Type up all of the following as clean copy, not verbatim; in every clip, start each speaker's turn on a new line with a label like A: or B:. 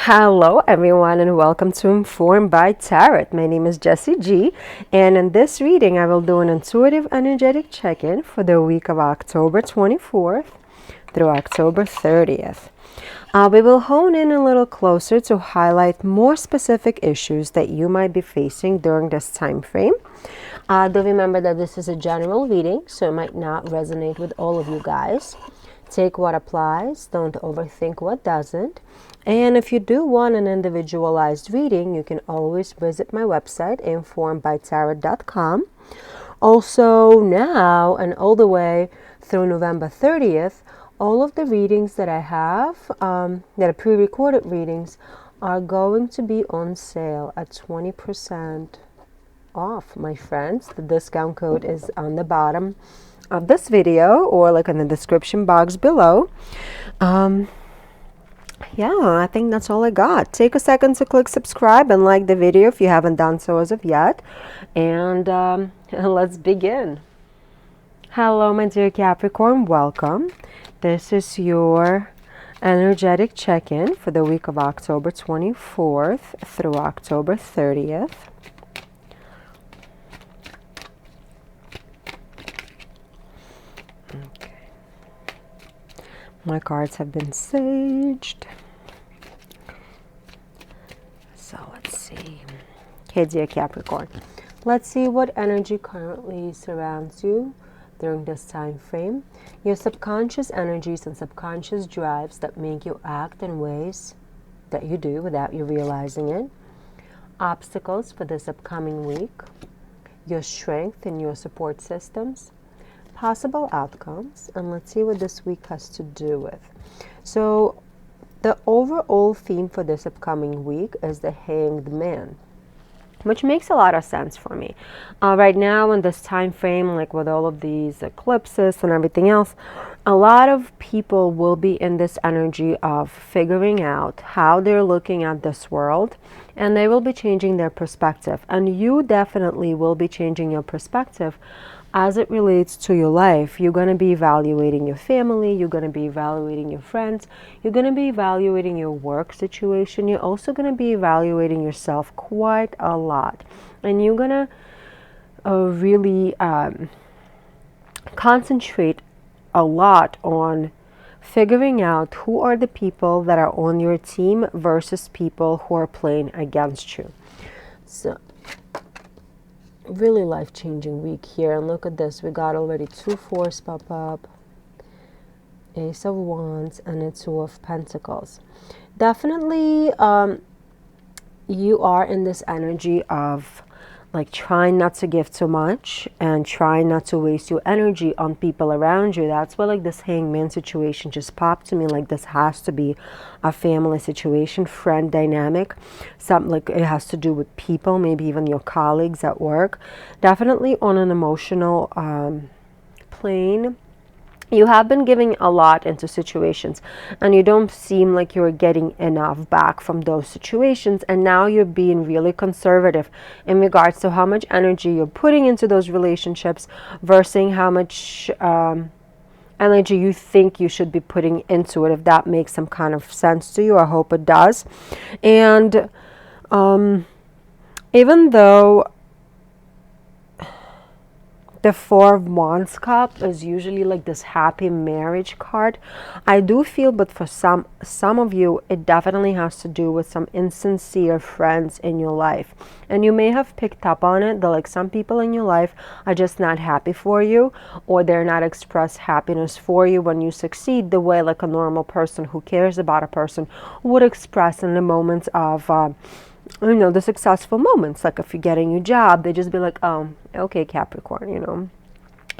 A: Hello everyone and welcome to Informed by Tarot. My name is Jessie G, and in this reading I will do an intuitive energetic check-in for the week of October 24th through October 30th. We will hone in a little closer to highlight more specific issues that you might be facing during this time frame. Do remember that this is a general reading, so it might not resonate with all of you guys. Take what applies, don't overthink what doesn't. And if you do want an individualized reading, you can always visit my website, informedbytarot.com. Also, now and all the way through November 30th, all of the readings that I have, that are pre-recorded readings, are going to be on sale at 20% off, my friends. The discount code is on the bottom of this video or like in the description box below. Yeah, I think that's all I got. Take a second to click subscribe and like the video if you haven't done so as of yet. And let's begin. Hello, my dear Capricorn. Welcome. This is your energetic check-in for the week of October 24th through October 30th. Okay. My cards have been saged. So let's see. Okay, dear Capricorn, let's see what energy currently surrounds you during this time frame. Your subconscious energies and subconscious drives that make you act in ways that you do without you realizing it. Obstacles for this upcoming week. Your strength and your support systems. Possible outcomes. And let's see what this week has to do with. So the overall theme for this upcoming week is the Hanged Man, which makes a lot of sense for me. Right now in this time frame, like with all of these eclipses and everything else, a lot of people will be in this energy of figuring out how they're looking at this world, and they will be changing their perspective. And you definitely will be changing your perspective as it relates to your life. You're going to be evaluating your family, you're going to be evaluating your friends, you're going to be evaluating your work situation, you're also going to be evaluating yourself quite a lot. And you're going to really concentrate a lot on figuring out who are the people that are on your team versus people who are playing against you. So really life-changing week here. And look at this, we got already 2 4s pop up, Ace of Wands, and a 2 of Pentacles. Definitely you are in this energy of like trying not to give too much and trying not to waste your energy on people around you. That's why like this hangman situation just popped to me, like this has to be a family situation, friend dynamic, something like it has to do with people, maybe even your colleagues at work. Definitely on an emotional plane. You have been giving a lot into situations and you don't seem like you're getting enough back from those situations, and now you're being really conservative in regards to how much energy you're putting into those relationships versus how much energy you think you should be putting into it, if that makes some kind of sense to you. I hope it does. And even though the 4 of Wands cup is usually like this happy marriage card, I do feel, but for some of you, it definitely has to do with some insincere friends in your life. And you may have picked up on it that like some people in your life are just not happy for you, or they're not express happiness for you when you succeed the way like a normal person who cares about a person would express in the moments of you know, the successful moments. Like if you get a new job, they just be like, oh, okay, Capricorn, you know,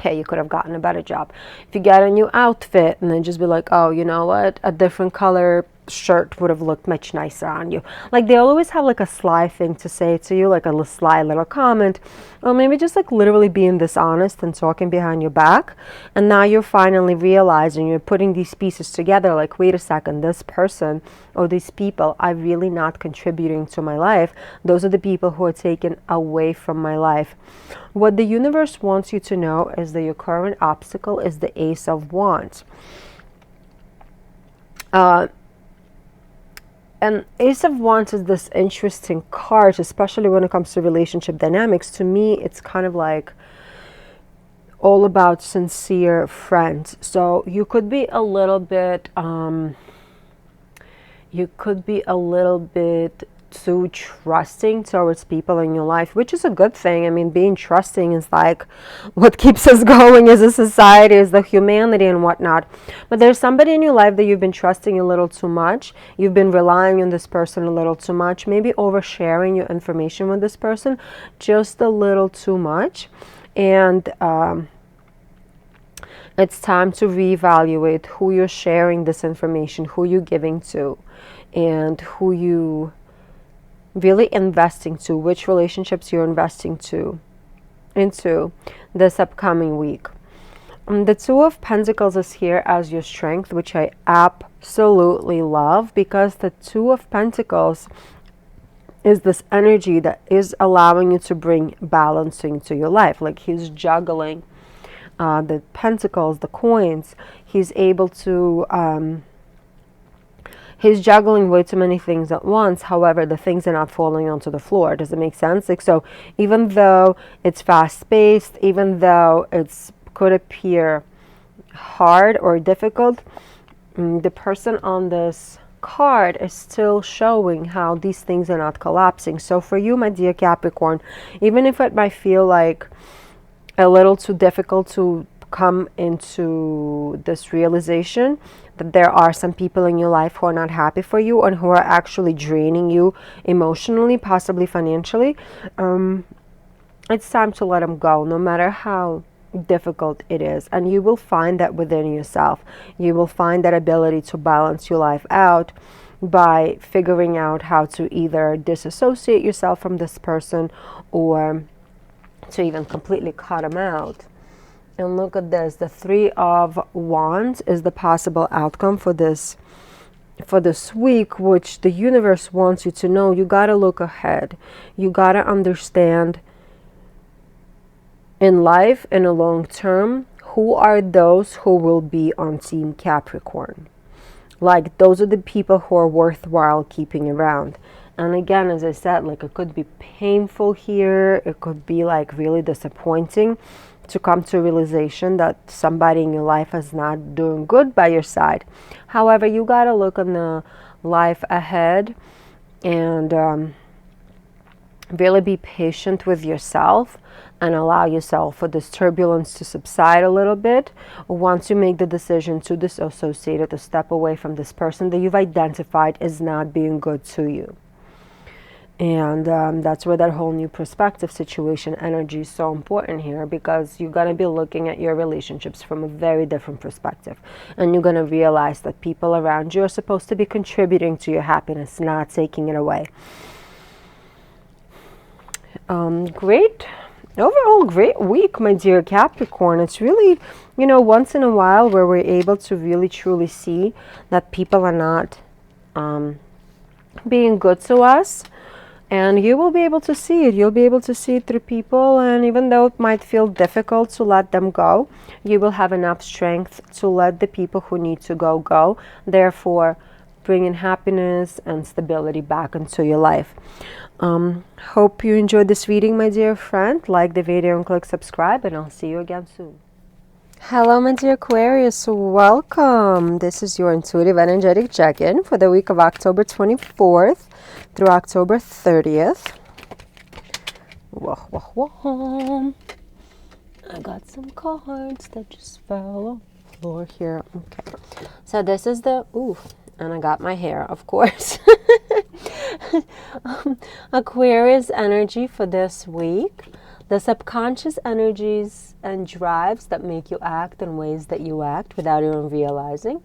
A: hey, you could have gotten a better job. If you get a new outfit, and then just be like, oh, you know what, a different color shirt would have looked much nicer on you. Like they always have like a sly thing to say to you, like a sly little comment, or maybe just like literally being dishonest and talking behind your back. And now you're finally realizing, you're putting these pieces together, like, wait a second, this person or these people are really not contributing to my life. Those are the people who are taken away from my life. What the universe wants you to know is that your current obstacle is the Ace of Wands. And Ace of Wands is this interesting card, especially when it comes to relationship dynamics. To me, it's kind of like all about sincere friends. So you could be a little bit too trusting towards people in your life, which is a good thing. I mean, being trusting is like what keeps us going as a society, is the humanity and whatnot. But there's somebody in your life that you've been trusting a little too much. You've been relying on this person a little too much, maybe oversharing your information with this person just a little too much. And it's time to reevaluate who you're sharing this information, who you're giving to, and who you really investing to, which relationships you're investing into this upcoming week. The Two of Pentacles is here as your strength, which I absolutely love, because the Two of Pentacles is this energy that is allowing you to bring balance into your life. Like he's juggling the pentacles, the coins. He's able to he's juggling way too many things at once. However, the things are not falling onto the floor. Does it make sense? Like, so even though it's fast-paced, even though it's could appear hard or difficult, the person on this card is still showing how these things are not collapsing. So for you, my dear Capricorn, even if it might feel like a little too difficult to come into this realization that there are some people in your life who are not happy for you and who are actually draining you emotionally, possibly financially, it's time to let them go, no matter how difficult it is. And you will find that within yourself. You will find that ability to balance your life out by figuring out how to either disassociate yourself from this person or to even completely cut them out. And look at this, the Three of Wands is the possible outcome for this week, which the universe wants you to know. You got to look ahead. You got to understand in life, in a long term, who are those who will be on Team Capricorn. Like, those are the people who are worthwhile keeping around. And again, as I said, like, it could be painful here. It could be like really disappointing to come to a realization that somebody in your life is not doing good by your side. However, you got to look on the life ahead and really be patient with yourself and allow yourself for this turbulence to subside a little bit once you make the decision to disassociate or to step away from this person that you've identified as not being good to you. And that's where that whole new perspective situation energy is so important here, because you're going to be looking at your relationships from a very different perspective. And you're going to realize that people around you are supposed to be contributing to your happiness, not taking it away. Great. Overall, great week, my dear Capricorn. It's really, you know, once in a while where we're able to really truly see that people are not being good to us. And you will be able to see it. You'll be able to see it through people. And even though it might feel difficult to let them go, you will have enough strength to let the people who need to go. Therefore, bringing happiness and stability back into your life. Hope you enjoyed this reading, my dear friend. Like the video and click subscribe, and I'll see you again soon. Hello, my dear Aquarius. Welcome. This is your intuitive energetic check-in for the week of October 24th through October 30th. Whoa. I got some cards that just fell on the floor here. Okay. So this is the... and I got my hair, of course. Aquarius energy for this week. The subconscious energies and drives that make you act in ways that you act without even realizing.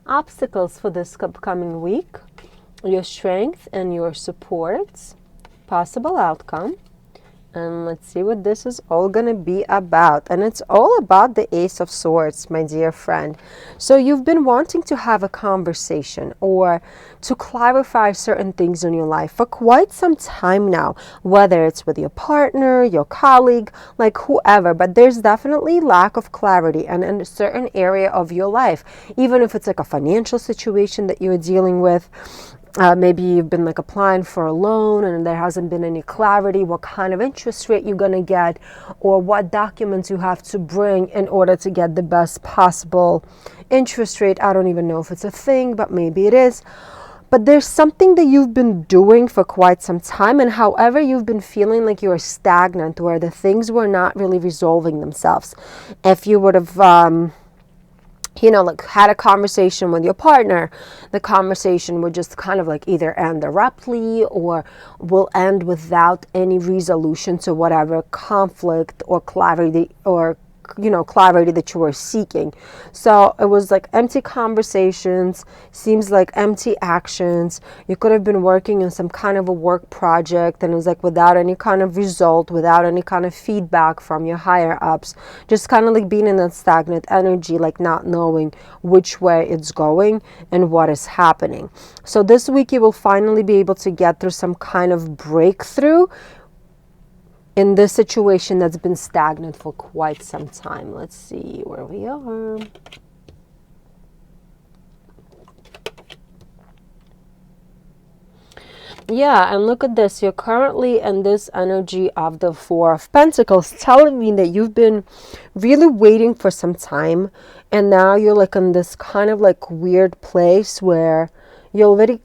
A: Obstacles for this upcoming week. Your strength and your supports. Possible outcome. And let's see what this is all going to be about. And it's all about the Ace of Swords, my dear friend. So you've been wanting to have a conversation or to clarify certain things in your life for quite some time now, whether it's with your partner, your colleague, like whoever. But there's definitely lack of clarity and in a certain area of your life, even if it's like a financial situation that you're dealing with, Maybe you've been like applying for a loan and there hasn't been any clarity what kind of interest rate you're going to get or what documents you have to bring in order to get the best possible interest rate. I don't even know if it's a thing, but maybe it is. But there's something that you've been doing for quite some time, and however you've been feeling like you're stagnant, where the things were not really resolving themselves. If you would have like had a conversation with your partner, the conversation would just kind of like either end abruptly or will end without any resolution to whatever conflict or clarity clarity that you were seeking. So it was like empty conversations, seems like empty actions. You could have been working on some kind of a work project and it was like without any kind of result, without any kind of feedback from your higher ups, just kind of like being in that stagnant energy, like not knowing which way it's going and what is happening. So this week you will finally be able to get through some kind of breakthrough in this situation that's been stagnant for quite some time. Let's see where we are. Yeah, and look at this. You're currently in this energy of the Four of Pentacles, telling me that you've been really waiting for some time. And now you're like in this kind of like weird place where you already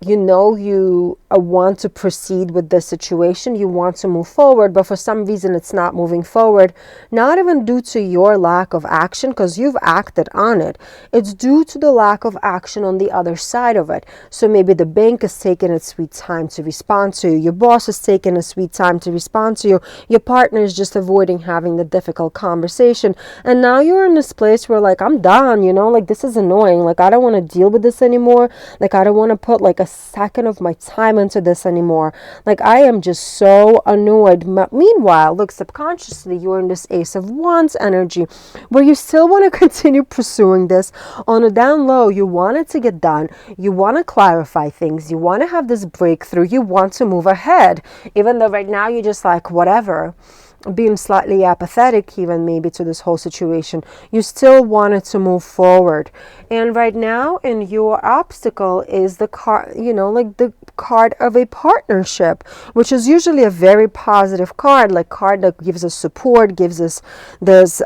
A: you want to proceed with this situation, you want to move forward, but for some reason it's not moving forward, not even due to your lack of action, because you've acted on it. It's due to the lack of action on the other side of it. So maybe the bank is taking its sweet time to respond to you, your boss is taking a sweet time to respond to you, your partner is just avoiding having the difficult conversation, and now you're in this place where like, I'm done, like this is annoying, like I don't want to deal with this anymore, like I don't want to put like a second of my time into this anymore, like I am just so annoyed. Meanwhile, look, subconsciously you're in this Ace of Wands energy where you still want to continue pursuing this. On a down low, you want it to get done, you want to clarify things, you want to have this breakthrough, you want to move ahead, even though right now you're just like whatever, being slightly apathetic even maybe to this whole situation. You still wanted to move forward. And right now in your obstacle is the card, like the card of a partnership, which is usually a very positive card, like card that gives us support, gives us this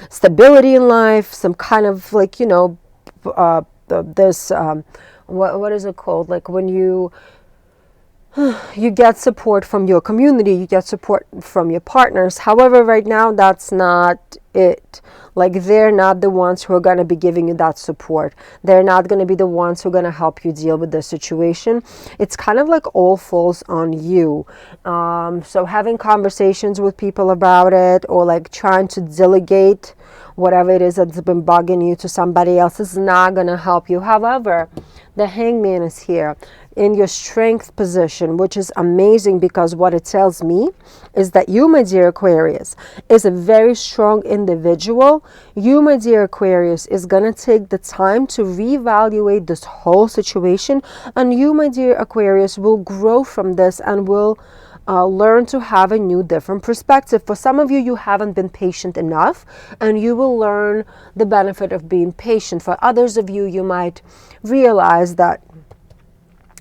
A: stability in life, some kind of like, this, what is it called? Like when you get support from your community, you get support from your partners. However, right now, that's not it. Like they're not the ones who are going to be giving you that support. They're not going to be the ones who are going to help you deal with the situation. It's kind of like all falls on you. So having conversations with people about it, or like trying to delegate whatever it is that's been bugging you to somebody else, is not going to help you. However, the Hangman is here in your strength position, which is amazing, because what it tells me is that you, my dear Aquarius, is a very strong individual. You, my dear Aquarius, is going to take the time to reevaluate this whole situation, and you, my dear Aquarius, will grow from this and will learn to have a new, different perspective. For some of you, you haven't been patient enough, and you will learn the benefit of being patient. For others of you, you might realize that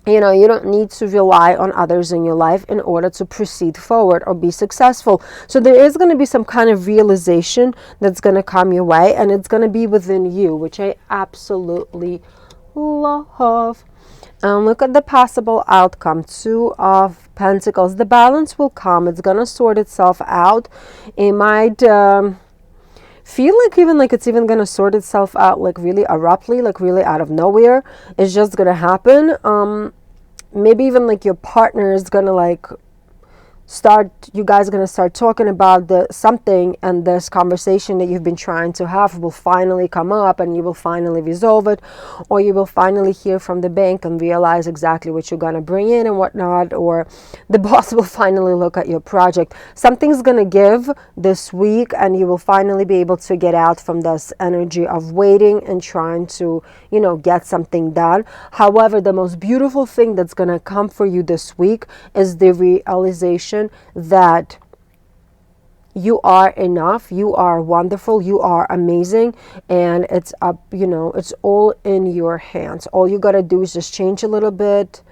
A: you don't need to rely on others in your life in order to proceed forward or be successful. So there is going to be some kind of realization that's going to come your way, and it's going to be within you, which I absolutely love. And look at the possible outcome. 2 of Pentacles. The balance will come. It's going to sort itself out. It might feel like even like it's even going to sort itself out like really abruptly, like really out of nowhere. It's just going to happen. Maybe even like your partner is going to like you guys are going to start talking about something, and this conversation that you've been trying to have will finally come up, and you will finally resolve it, or you will finally hear from the bank and realize exactly what you're going to bring in and whatnot, or the boss will finally look at your project. Something's going to give this week, and you will finally be able to get out from this energy of waiting and trying to get something done. However, the most beautiful thing that's going to come for you this week is the realization that You are enough, you are wonderful, you are amazing, and it's up, you know, it's all in your hands. All you got to do is just change a little bit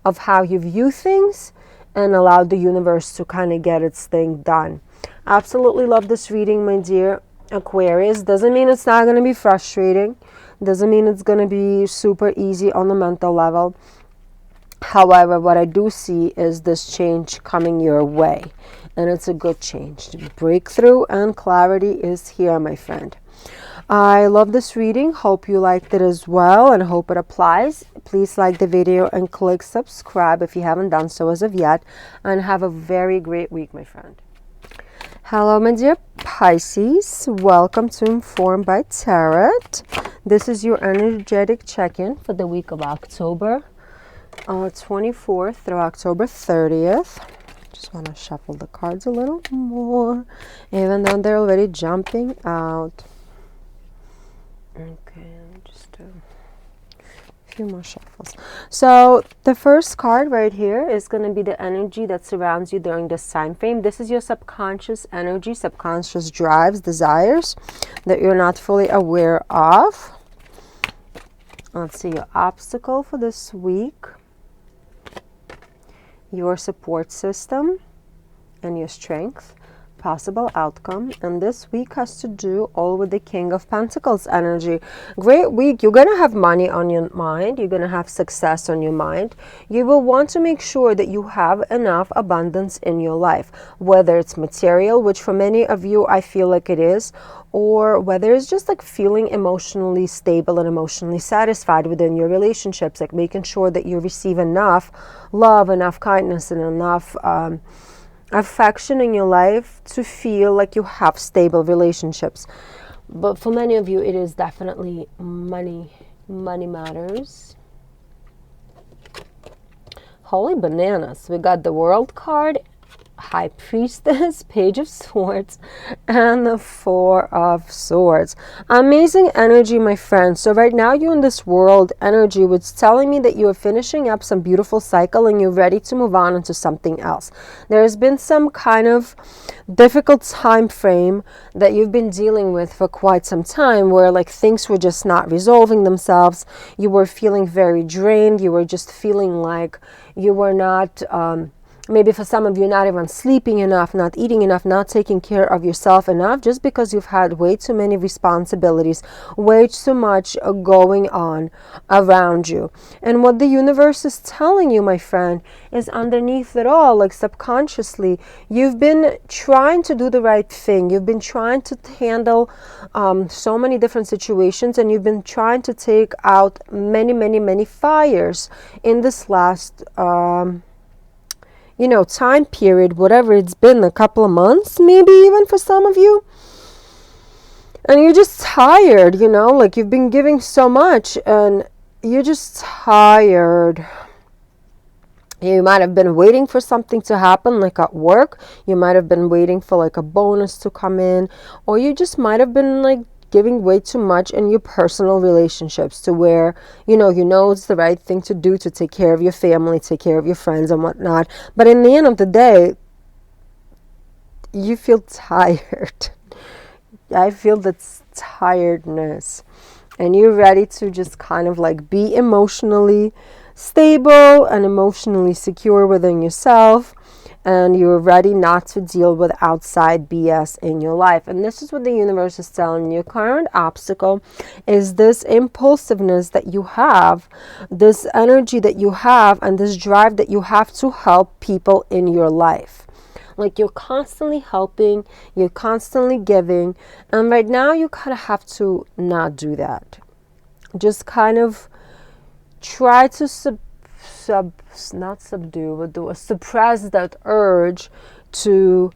A: of how you view things and allow the universe to kind of get its thing done. Absolutely love this reading, my dear Aquarius. Doesn't mean it's not going to be frustrating. Doesn't mean it's going to be super easy on the mental level. However, what I do see is this change coming your way. And it's a good change. Breakthrough and clarity is here, my friend. I love this reading. Hope you liked it as well and hope it applies. Please like the video and click subscribe if you haven't done so as of yet. And have a very great week, my friend. Hello, my dear Pisces. Welcome to Informed by Tarot. This is your energetic check-in for the week of October 24th through October 30th. Just want to shuffle the cards a little more, even though they're already jumping out. Okay, just a few more shuffles. So the first card right here is going to be the energy that surrounds you during this time frame. This is your subconscious energy, subconscious drives, desires that you're not fully aware of. Let's see your obstacle for this week, your support system, and your strength, possible outcome. And this week has to do all with the King of Pentacles energy. Great week. You're going to have money on your mind. You're going to have success on your mind. You will want to make sure that you have enough abundance in your life, whether it's material, which for many of you I feel like it is, or whether it's just like feeling emotionally stable and emotionally satisfied within your relationships, like making sure that you receive enough love, enough kindness, and enough affection in your life to feel like you have stable relationships. But for many of you, it is definitely money. Money matters. Holy bananas. We got the World card, High Priestess, Page of Swords, and the Four of Swords. Amazing energy, my friend. So right now you're in this World energy, which is telling me that you are finishing up some beautiful cycle and you're ready to move on into something else. There has been some kind of difficult time frame that you've been dealing with for quite some time, where like things were just not resolving themselves. You were feeling very drained. You were just feeling like you were not maybe for some of you, not even sleeping enough, not eating enough, not taking care of yourself enough, just because you've had way too many responsibilities, way too much going on around you. And what the universe is telling you, my friend, is underneath it all, like subconsciously, you've been trying to do the right thing. You've been trying to handle so many different situations, and you've been trying to take out many, many, many fires in this last time period, whatever it's been, a couple of months, maybe even for some of you. And you're just tired, like you've been giving so much and you're just tired. You might have been waiting for something to happen, like at work. You might have been waiting for like a bonus to come in, or you just might have been like giving way too much in your personal relationships, to where you know it's the right thing to do to take care of your family, take care of your friends and whatnot, but in the end of the day you feel tired. I feel that tiredness, and you're ready to just kind of like be emotionally stable and emotionally secure within yourself. And you're ready not to deal with outside BS in your life. And this is what the universe is telling you. Your current obstacle is this impulsiveness that you have, this energy that you have, and this drive that you have to help people in your life. Like you're constantly helping, you're constantly giving. And right now you kind of have to not do that. Just kind of try to suppress that urge to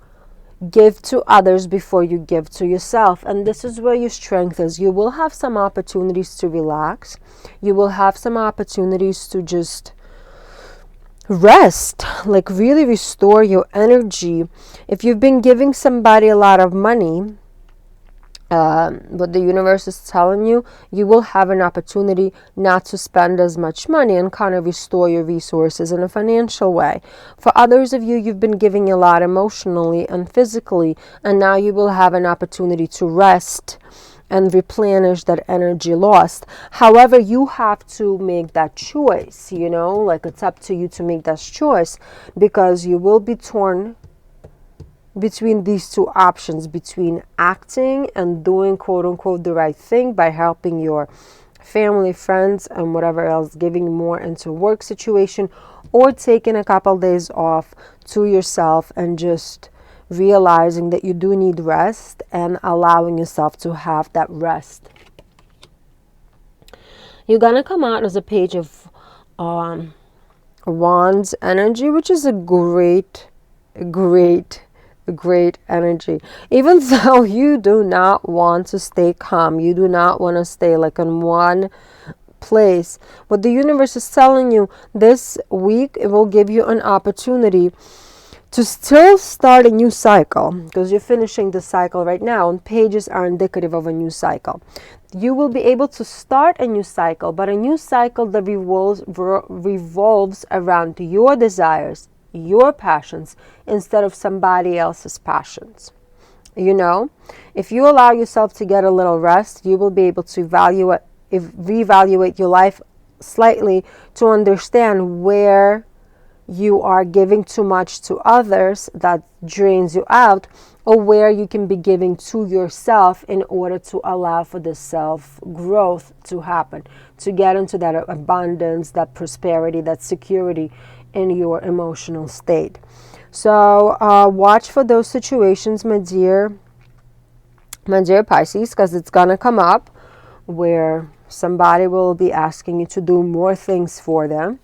A: give to others before you give to yourself. And this is where your strength is. You will have some opportunities to relax. You will have some opportunities to just rest, like really restore your energy. If you've been giving somebody a lot of money what the universe is telling you, you will have an opportunity not to spend as much money and kind of restore your resources in a financial way. For others of you, you've been giving a lot emotionally and physically, and now you will have an opportunity to rest and replenish that energy lost. However, you have to make that choice, you know, like it's up to you to make that choice, because you will be torn between these two options, between acting and doing quote unquote the right thing by helping your family, friends, and whatever else, giving more into work situation, or taking a couple days off to yourself and just realizing that you do need rest and allowing yourself to have that rest. You're gonna come out as a page of wands energy, which is a great energy. Even though you do not want to stay calm, you do not want to stay like in one place, what the universe is telling you this week, it will give you an opportunity to still start a new cycle, because you're finishing the cycle right now, and pages are indicative of a new cycle. You will be able to start a new cycle, but a new cycle that revolves around your desires, your passions, instead of somebody else's passions. You know, if you allow yourself to get a little rest, you will be able to reevaluate your life slightly, to understand where you are giving too much to others that drains you out, or where you can be giving to yourself in order to allow for the self growth to happen, to get into that abundance, that prosperity, that security in your emotional state. So watch for those situations, my dear Pisces, because it's gonna come up where somebody will be asking you to do more things for them,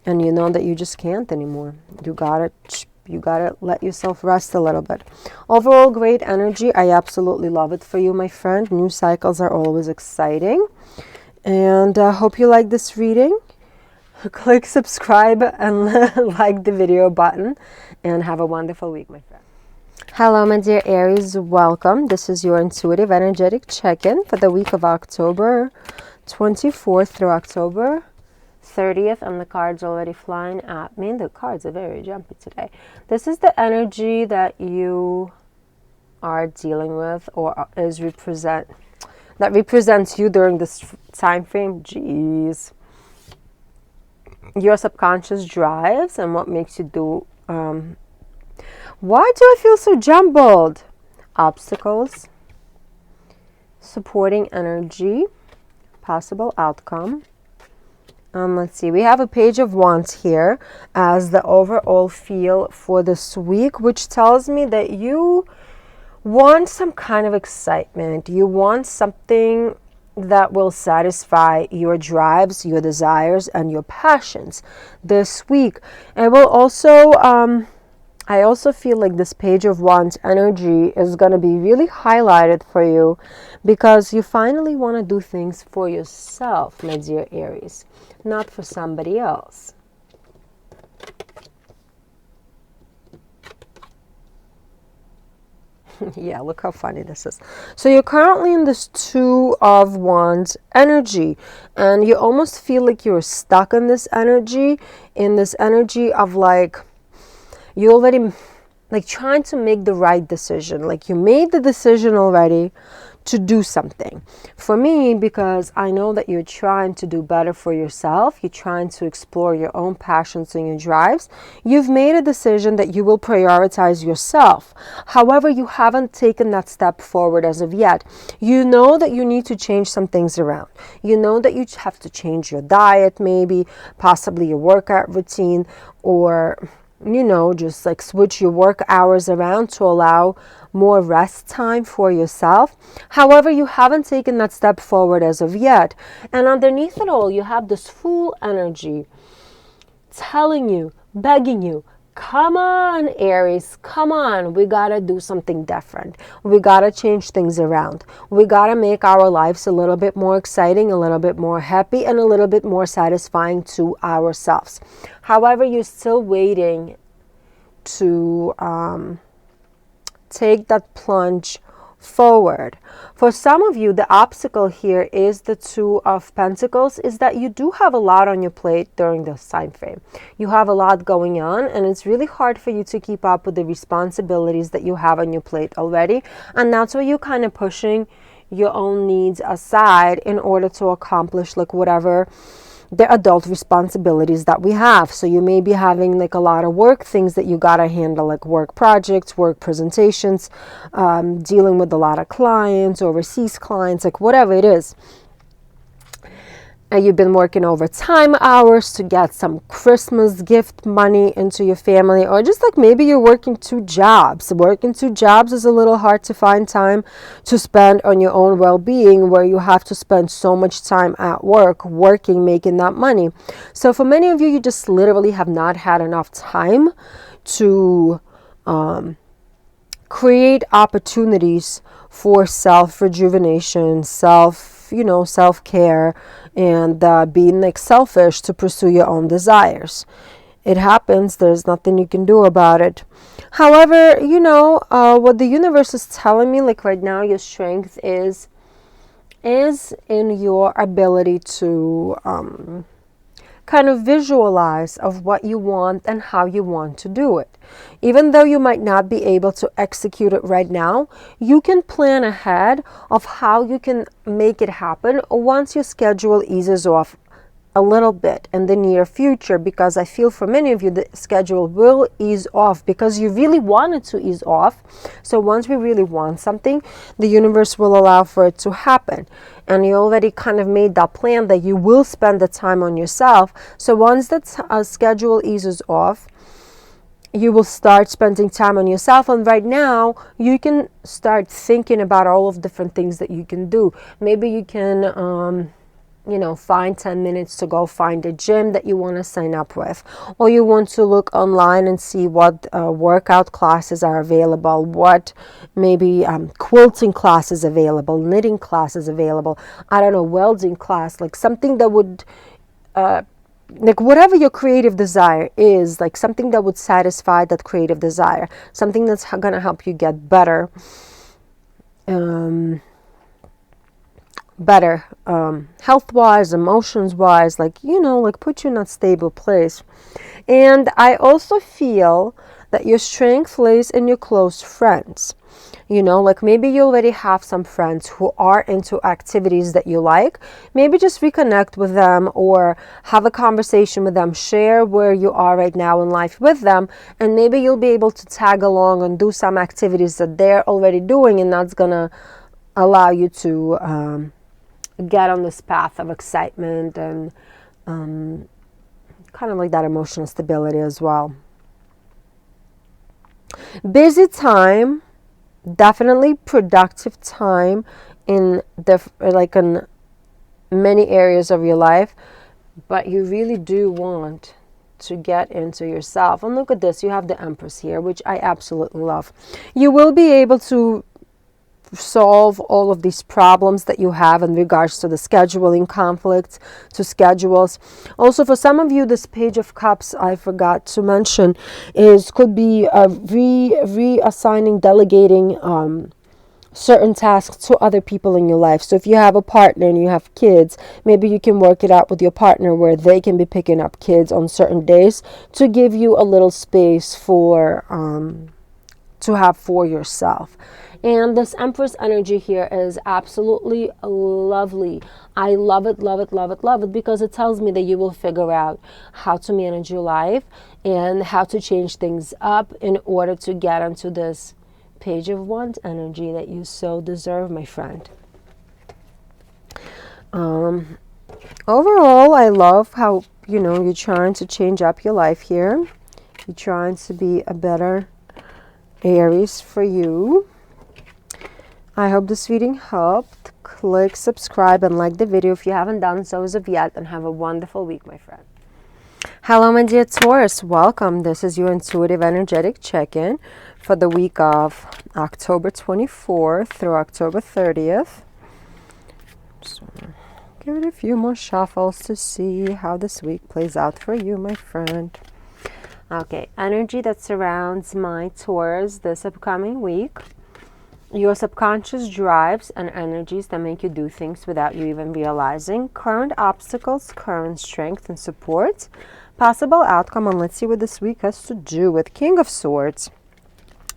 A: and you know that you just can't anymore. You gotta let yourself rest a little bit. Overall, great energy. I absolutely love it for you, my friend. New cycles are always exciting, and I hope you like this reading. Click subscribe and like the video button, and have a wonderful week, my friend. Hello, my dear Aries. Welcome. This is your intuitive energetic check-in for the week of October 24th through October 30th, and the cards already flying at me. The cards are very jumpy today. This is the energy that you are dealing with, or that represents you during this time frame. Jeez. Your subconscious drives and what makes you do. Why do I feel so jumbled? Obstacles, supporting energy, possible outcome. Let's see. We have a page of wands here as the overall feel for this week, which tells me that you want some kind of excitement. You want something that will satisfy your drives, your desires, and your passions this week. And will also, I also feel like this page of wands energy is going to be really highlighted for you, because you finally want to do things for yourself, my dear Aries, not for somebody else. Yeah, look how funny this is. So you're currently in this Two of Wands energy, and you almost feel like you're stuck in this energy of like, you already like trying to make the right decision. Like you made the decision already to do something. For me, because I know that you're trying to do better for yourself, you're trying to explore your own passions and your drives, you've made a decision that you will prioritize yourself. However, you haven't taken that step forward as of yet. You know that you need to change some things around. You know that you have to change your diet, maybe, possibly your workout routine, or you know, just like switch your work hours around to allow more rest time for yourself. However, you haven't taken that step forward as of yet. And underneath it all, you have this Fool energy telling you, begging you, come on, Aries, come on. We got to do something different. We got to change things around. We got to make our lives a little bit more exciting, a little bit more happy, and a little bit more satisfying to ourselves. However, you're still waiting to take that plunge forward. For some of you, the obstacle here is the Two of Pentacles, is that you do have a lot on your plate during this time frame. You have a lot going on, and it's really hard for you to keep up with the responsibilities that you have on your plate already. And that's why you're kind of pushing your own needs aside in order to accomplish like whatever the adult responsibilities that we have. So you may be having like a lot of work things that you gotta handle, like work projects, work presentations, dealing with a lot of clients, overseas clients, like whatever it is. And you've been working overtime hours to get some Christmas gift money into your family, or just like maybe you're working 2 jobs. Working 2 jobs is a little hard to find time to spend on your own well-being, where you have to spend so much time at work, working, making that money. So for many of you, you just literally have not had enough time to create opportunities for self-rejuvenation, self-care, and being like selfish to pursue your own desires. It happens. There's nothing you can do about it. However, what the universe is telling me, like right now, your strength is in your ability to kind of visualize of what you want and how you want to do it. Even though you might not be able to execute it right now, you can plan ahead of how you can make it happen once your schedule eases off a little bit in the near future, because I feel for many of you the schedule will ease off because you really want it to ease off. So once we really want something, the universe will allow for it to happen. And you already kind of made that plan that you will spend the time on yourself. So once that schedule eases off, you will start spending time on yourself. And right now, you can start thinking about all of different things that you can do. Maybe you can find 10 minutes to go find a gym that you want to sign up with, or you want to look online and see what workout classes are available, what maybe quilting classes available, knitting classes available, I don't know, welding class, like something that would like whatever your creative desire is, like something that would satisfy that creative desire, something that's going to help you get better health-wise, emotions-wise, like put you in a stable place. And I also feel that your strength lays in your close friends. Like maybe you already have some friends who are into activities that you like. Maybe just reconnect with them or have a conversation with them, share where you are right now in life with them, and maybe you'll be able to tag along and do some activities that they're already doing, and that's gonna allow you to get on this path of excitement and kind of like that emotional stability as well. Busy time, definitely productive time in many areas of your life, but you really do want to get into yourself. And look at this, you have the Empress here, which I absolutely love. You will be able to solve all of these problems that you have in regards to the scheduling conflicts, to schedules. Also, for some of you, this Page of Cups, I forgot to mention, could be reassigning, delegating certain tasks to other people in your life. So if you have a partner and you have kids, maybe you can work it out with your partner where they can be picking up kids on certain days to give you a little space to have for yourself. And this Empress energy here is absolutely lovely. I love it, love it, love it, love it, because it tells me that you will figure out how to manage your life and how to change things up in order to get into this Page of Wands energy that you so deserve, my friend. Overall, I love how, you're trying to change up your life here. You're trying to be a better Aries for you. I hope this reading helped. Click subscribe and like the video if you haven't done so as of yet, and have a wonderful week, my friend. Hello, my dear Taurus. Welcome. This is your intuitive energetic check-in for the week of October 24th through October 30th. So give it a few more shuffles to see how this week plays out for you, my friend. Okay, energy that surrounds my Taurus this upcoming week. Your subconscious drives and energies that make you do things without you even realizing. Current obstacles, current strength and support. Possible outcome, and let's see what this week has to do with King of Swords.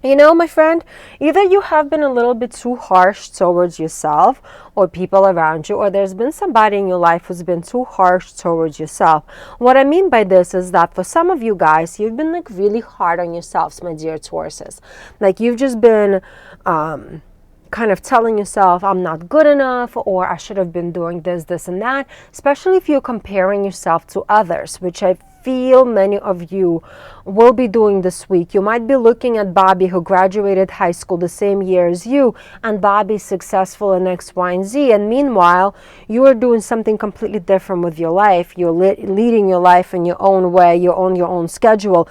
A: You know, my friend, either you have been a little bit too harsh towards yourself or people around you, or there's been somebody in your life who's been too harsh towards yourself. What I mean by this is that for some of you guys, you've been like really hard on yourselves, my dear Tauruses. Like you've just been kind of telling yourself, I'm not good enough, or I should have been doing this, this, and that, especially if you're comparing yourself to others, which I feel many of you will be doing this week. You might be looking at Bobby, who graduated high school the same year as you, and Bobby's successful in X, Y, and Z, and meanwhile, you are doing something completely different with your life. You're leading your life in your own way, you're on your own schedule,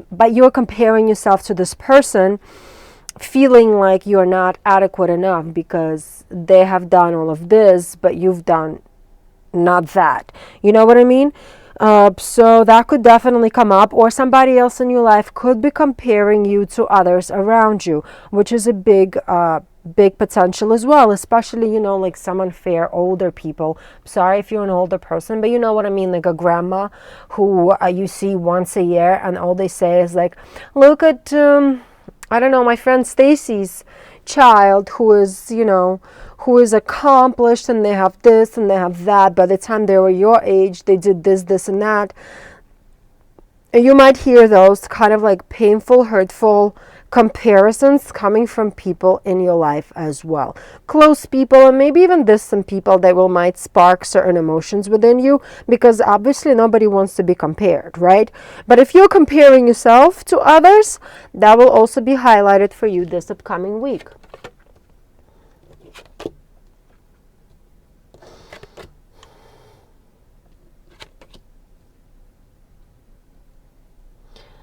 A: but you're comparing yourself to this person, feeling like you're not adequate enough because they have done all of this, but you've done not that. You know what I mean? So that could definitely come up, or somebody else in your life could be comparing you to others around you, which is a big potential as well, especially, you know, like some unfair older people. Sorry if you're an older person, but you know what I mean, like a grandma who you see once a year and all they say is like, look at I don't know, my friend Stacy's child who is, you know, who is accomplished, and they have this and they have that. By the time they were your age, they did this, this, and that. And you might hear those kind of like painful, hurtful comparisons coming from people in your life as well. Close people, and maybe even distant people that might spark certain emotions within you, because obviously nobody wants to be compared, right? But if you're comparing yourself to others, that will also be highlighted for you this upcoming week.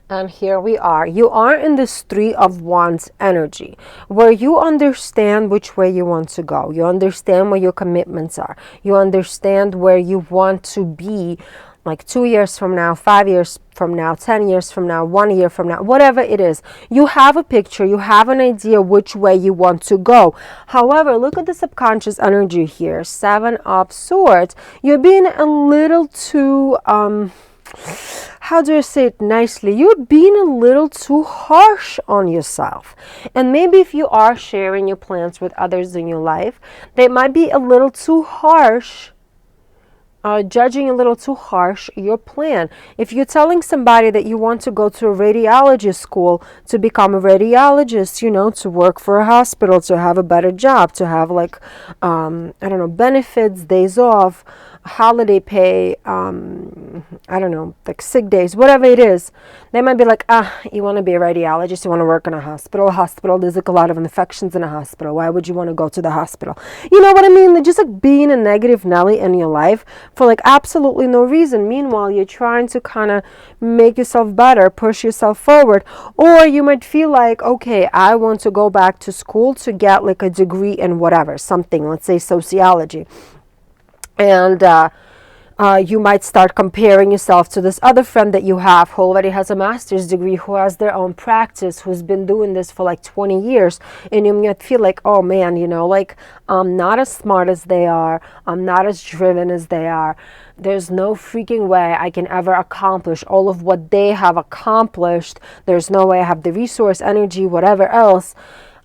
A: And here we are. You are in this Three of Wands energy, where you understand which way you want to go. You understand where your commitments are. You understand where you want to be, like 2 years from now, 5 years from now, 10 years from now, 1 year from now, whatever it is. You have a picture. You have an idea which way you want to go. However, look at the subconscious energy here. Seven of Swords. You're being a little too... how do I say it nicely? You're being a little too harsh on yourself. And maybe if you are sharing your plans with others in your life, they might be a little too harsh, judging a little too harsh your plan. If you're telling somebody that you want to go to a radiology school to become a radiologist, you know, to work for a hospital, to have a better job, to have like, I don't know, benefits, days off, holiday pay, I don't know, like sick days, whatever it is, they might be like, you want to be a radiologist, you want to work in a hospital, there's like a lot of infections in a hospital, why would you want to go to the hospital? You know what I mean? They're just like being a negative Nelly in your life for like absolutely no reason. Meanwhile, you're trying to kind of make yourself better, push yourself forward. Or you might feel like, okay, I want to go back to school to get like a degree in whatever, something, let's say sociology. And you might start comparing yourself to this other friend that you have who already has a master's degree, who has their own practice, who's been doing this for like 20 years. And you might feel like, oh man, you know, like I'm not as smart as they are. I'm not as driven as they are. There's no freaking way I can ever accomplish all of what they have accomplished. There's no way I have the resource, energy, whatever else.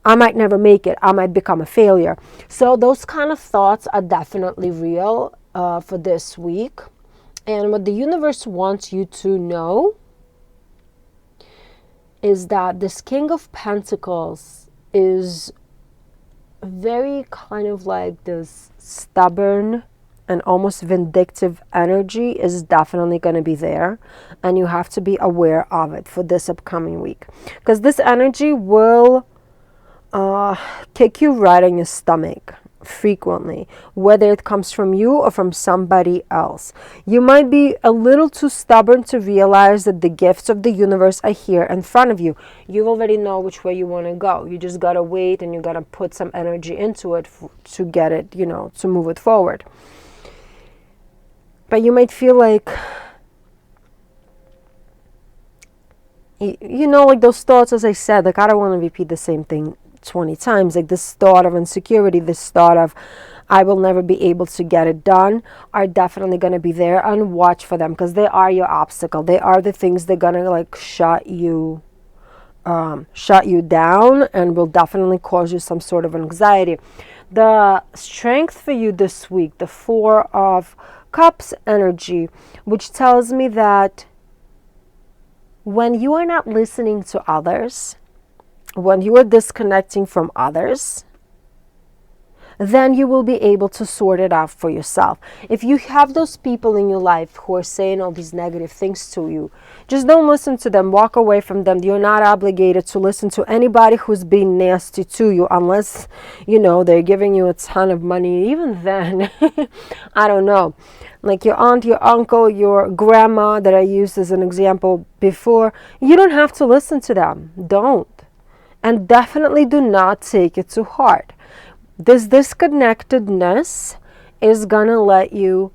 A: I might never make it. I might become a failure. So those kind of thoughts are definitely real for this week. And what the universe wants you to know is that this King of Pentacles is very kind of like this stubborn and almost vindictive energy is definitely going to be there. And you have to be aware of it for this upcoming week. Because this energy will kick you right in your stomach frequently, whether it comes from you or from somebody else. You might be a little too stubborn to realize that the gifts of the universe are here in front of you. You already know which way you want to go. You just got to wait, and you got to put some energy into it to get it, you know, to move it forward. But you might feel like, you know, like those thoughts, as I said, like I don't want to repeat the same thing 20 times. Like this thought of insecurity, this thought of I will never be able to get it done are definitely going to be there, and watch for them because they are your obstacle. They are the things that are going to like shut you down and will definitely cause you some sort of anxiety. The strength for you this week, the Four of Cups energy, which tells me that when you are not listening to others, when you are disconnecting from others, then you will be able to sort it out for yourself. If you have those people in your life who are saying all these negative things to you, just don't listen to them. Walk away from them. You're not obligated to listen to anybody who's being nasty to you unless, you know, they're giving you a ton of money. Even then, I don't know. Like your aunt, your uncle, your grandma that I used as an example before, you don't have to listen to them. Don't. And definitely do not take it to heart. This disconnectedness is gonna let you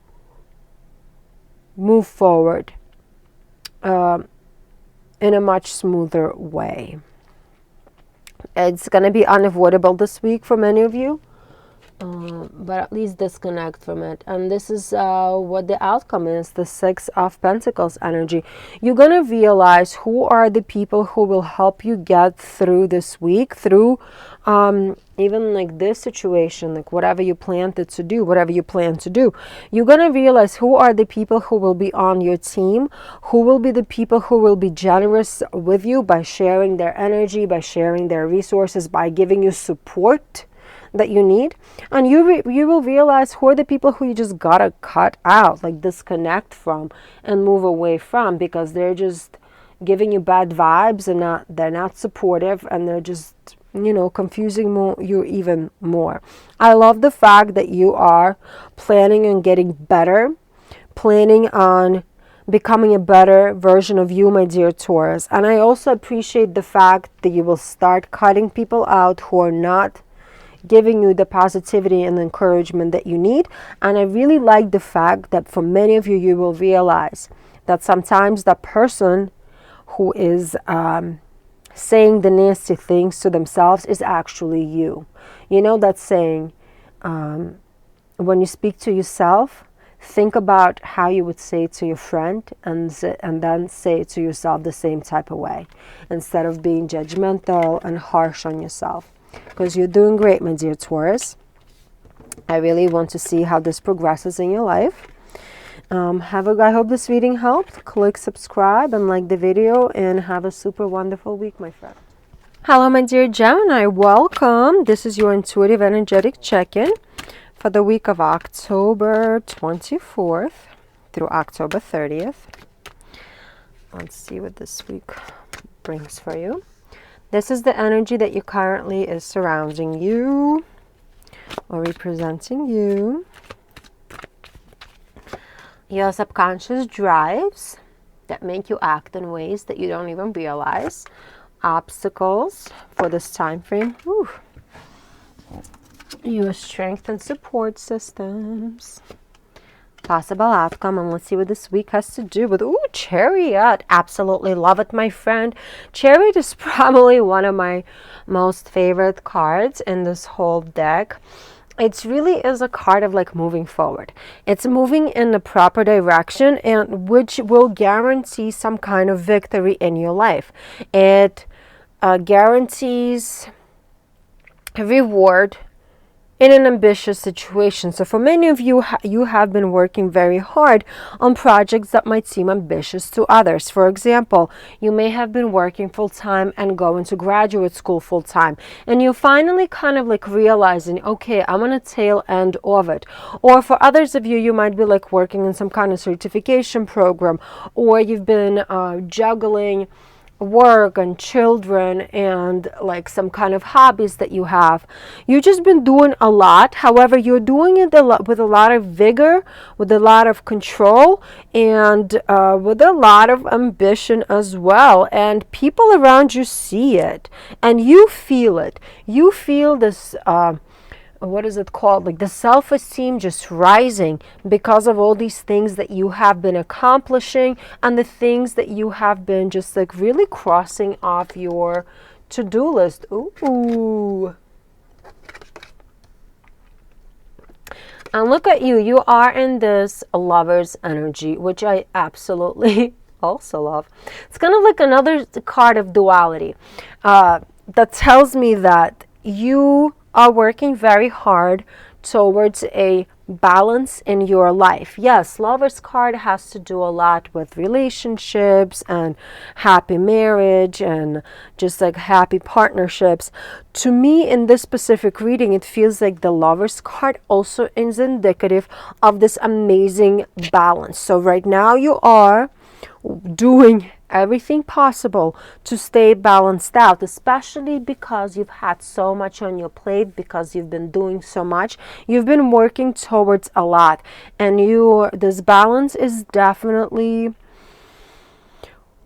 A: move forward in a much smoother way. It's gonna be unavoidable this week for many of you, but at least disconnect from it. And this is what the outcome is, the Six of Pentacles energy. You're gonna realize who are the people who will help you get through this week, through even like this situation, like whatever you plan to do, you're going to realize who are the people who will be on your team, who will be the people who will be generous with you by sharing their energy, by sharing their resources, by giving you support that you need. And you will realize who are the people who you just gotta cut out, like disconnect from and move away from, because they're just giving you bad vibes and they're not supportive, and they're just, you know, confusing you even more. I love the fact that you are planning on getting better, planning on becoming a better version of you, my dear Taurus. And I also appreciate the fact that you will start cutting people out who are not giving you the positivity and encouragement that you need. And I really like the fact that for many of you, you will realize that sometimes that person who is saying the nasty things to themselves is actually you. You know that saying, when you speak to yourself, think about how you would say it to your friend, and then say it to yourself the same type of way, instead of being judgmental and harsh on yourself. Because you're doing great, my dear Taurus. I really want to see how this progresses in your life. I hope this reading helped. Click subscribe and like the video, and have a super wonderful week, my friend. Hello, my dear Gemini. Welcome. This is your intuitive energetic check-in for the week of October 24th through October 30th. Let's see what this week brings for you. This is the energy that you currently is surrounding you or representing you. Your subconscious drives that make you act in ways that you don't even realize. Obstacles for this time frame. Whew. Your strength and support systems. Possible outcome, and let's see what this week has to do with, Chariot. Absolutely love it, my friend. Chariot is probably one of my most favorite cards in this whole deck. It really is a card of like moving forward. It's moving in the proper direction, and which will guarantee some kind of victory in your life. It guarantees a reward in an ambitious situation. So for many of you, you have been working very hard on projects that might seem ambitious to others. For example, you may have been working full-time and going to graduate school full-time, and you're finally kind of like realizing, okay, I'm on a tail end of it. Or for others of you, you might be like working in some kind of certification program, or you've been juggling work and children and like some kind of hobbies that you have. You've just been doing a lot. However, you're doing it with a lot of vigor, with a lot of control, and with a lot of ambition as well. And people around you see it, and you feel it. You feel this what is it called, like the self-esteem just rising because of all these things that you have been accomplishing, and the things that you have been just like really crossing off your to-do list. Ooh. And look at you. You are in this lover's energy, which I absolutely also love. It's kind of like another card of duality that tells me that you are working very hard towards a balance in your life. Yes, lover's card has to do a lot with relationships and happy marriage and just like happy partnerships. To me, in this specific reading, it feels like the lover's card also is indicative of this amazing balance. So right now you are doing everything possible to stay balanced out, especially because you've had so much on your plate, because you've been doing so much. You've been working towards a lot, and this balance is definitely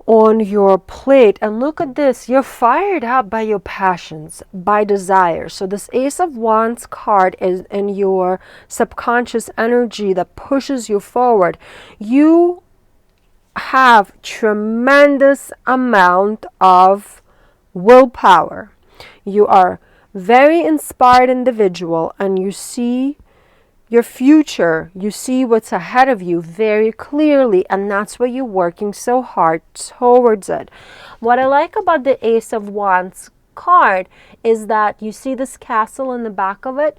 A: on your plate. And look at this, you're fired up by your passions, by desire. So this Ace of Wands card is in your subconscious energy that pushes you forward. You have tremendous amount of willpower. You are very inspired individual, and you see your future, you see what's ahead of you very clearly, and that's why you're working so hard towards it. What I like about the Ace of Wands card is that you see this castle in the back of it.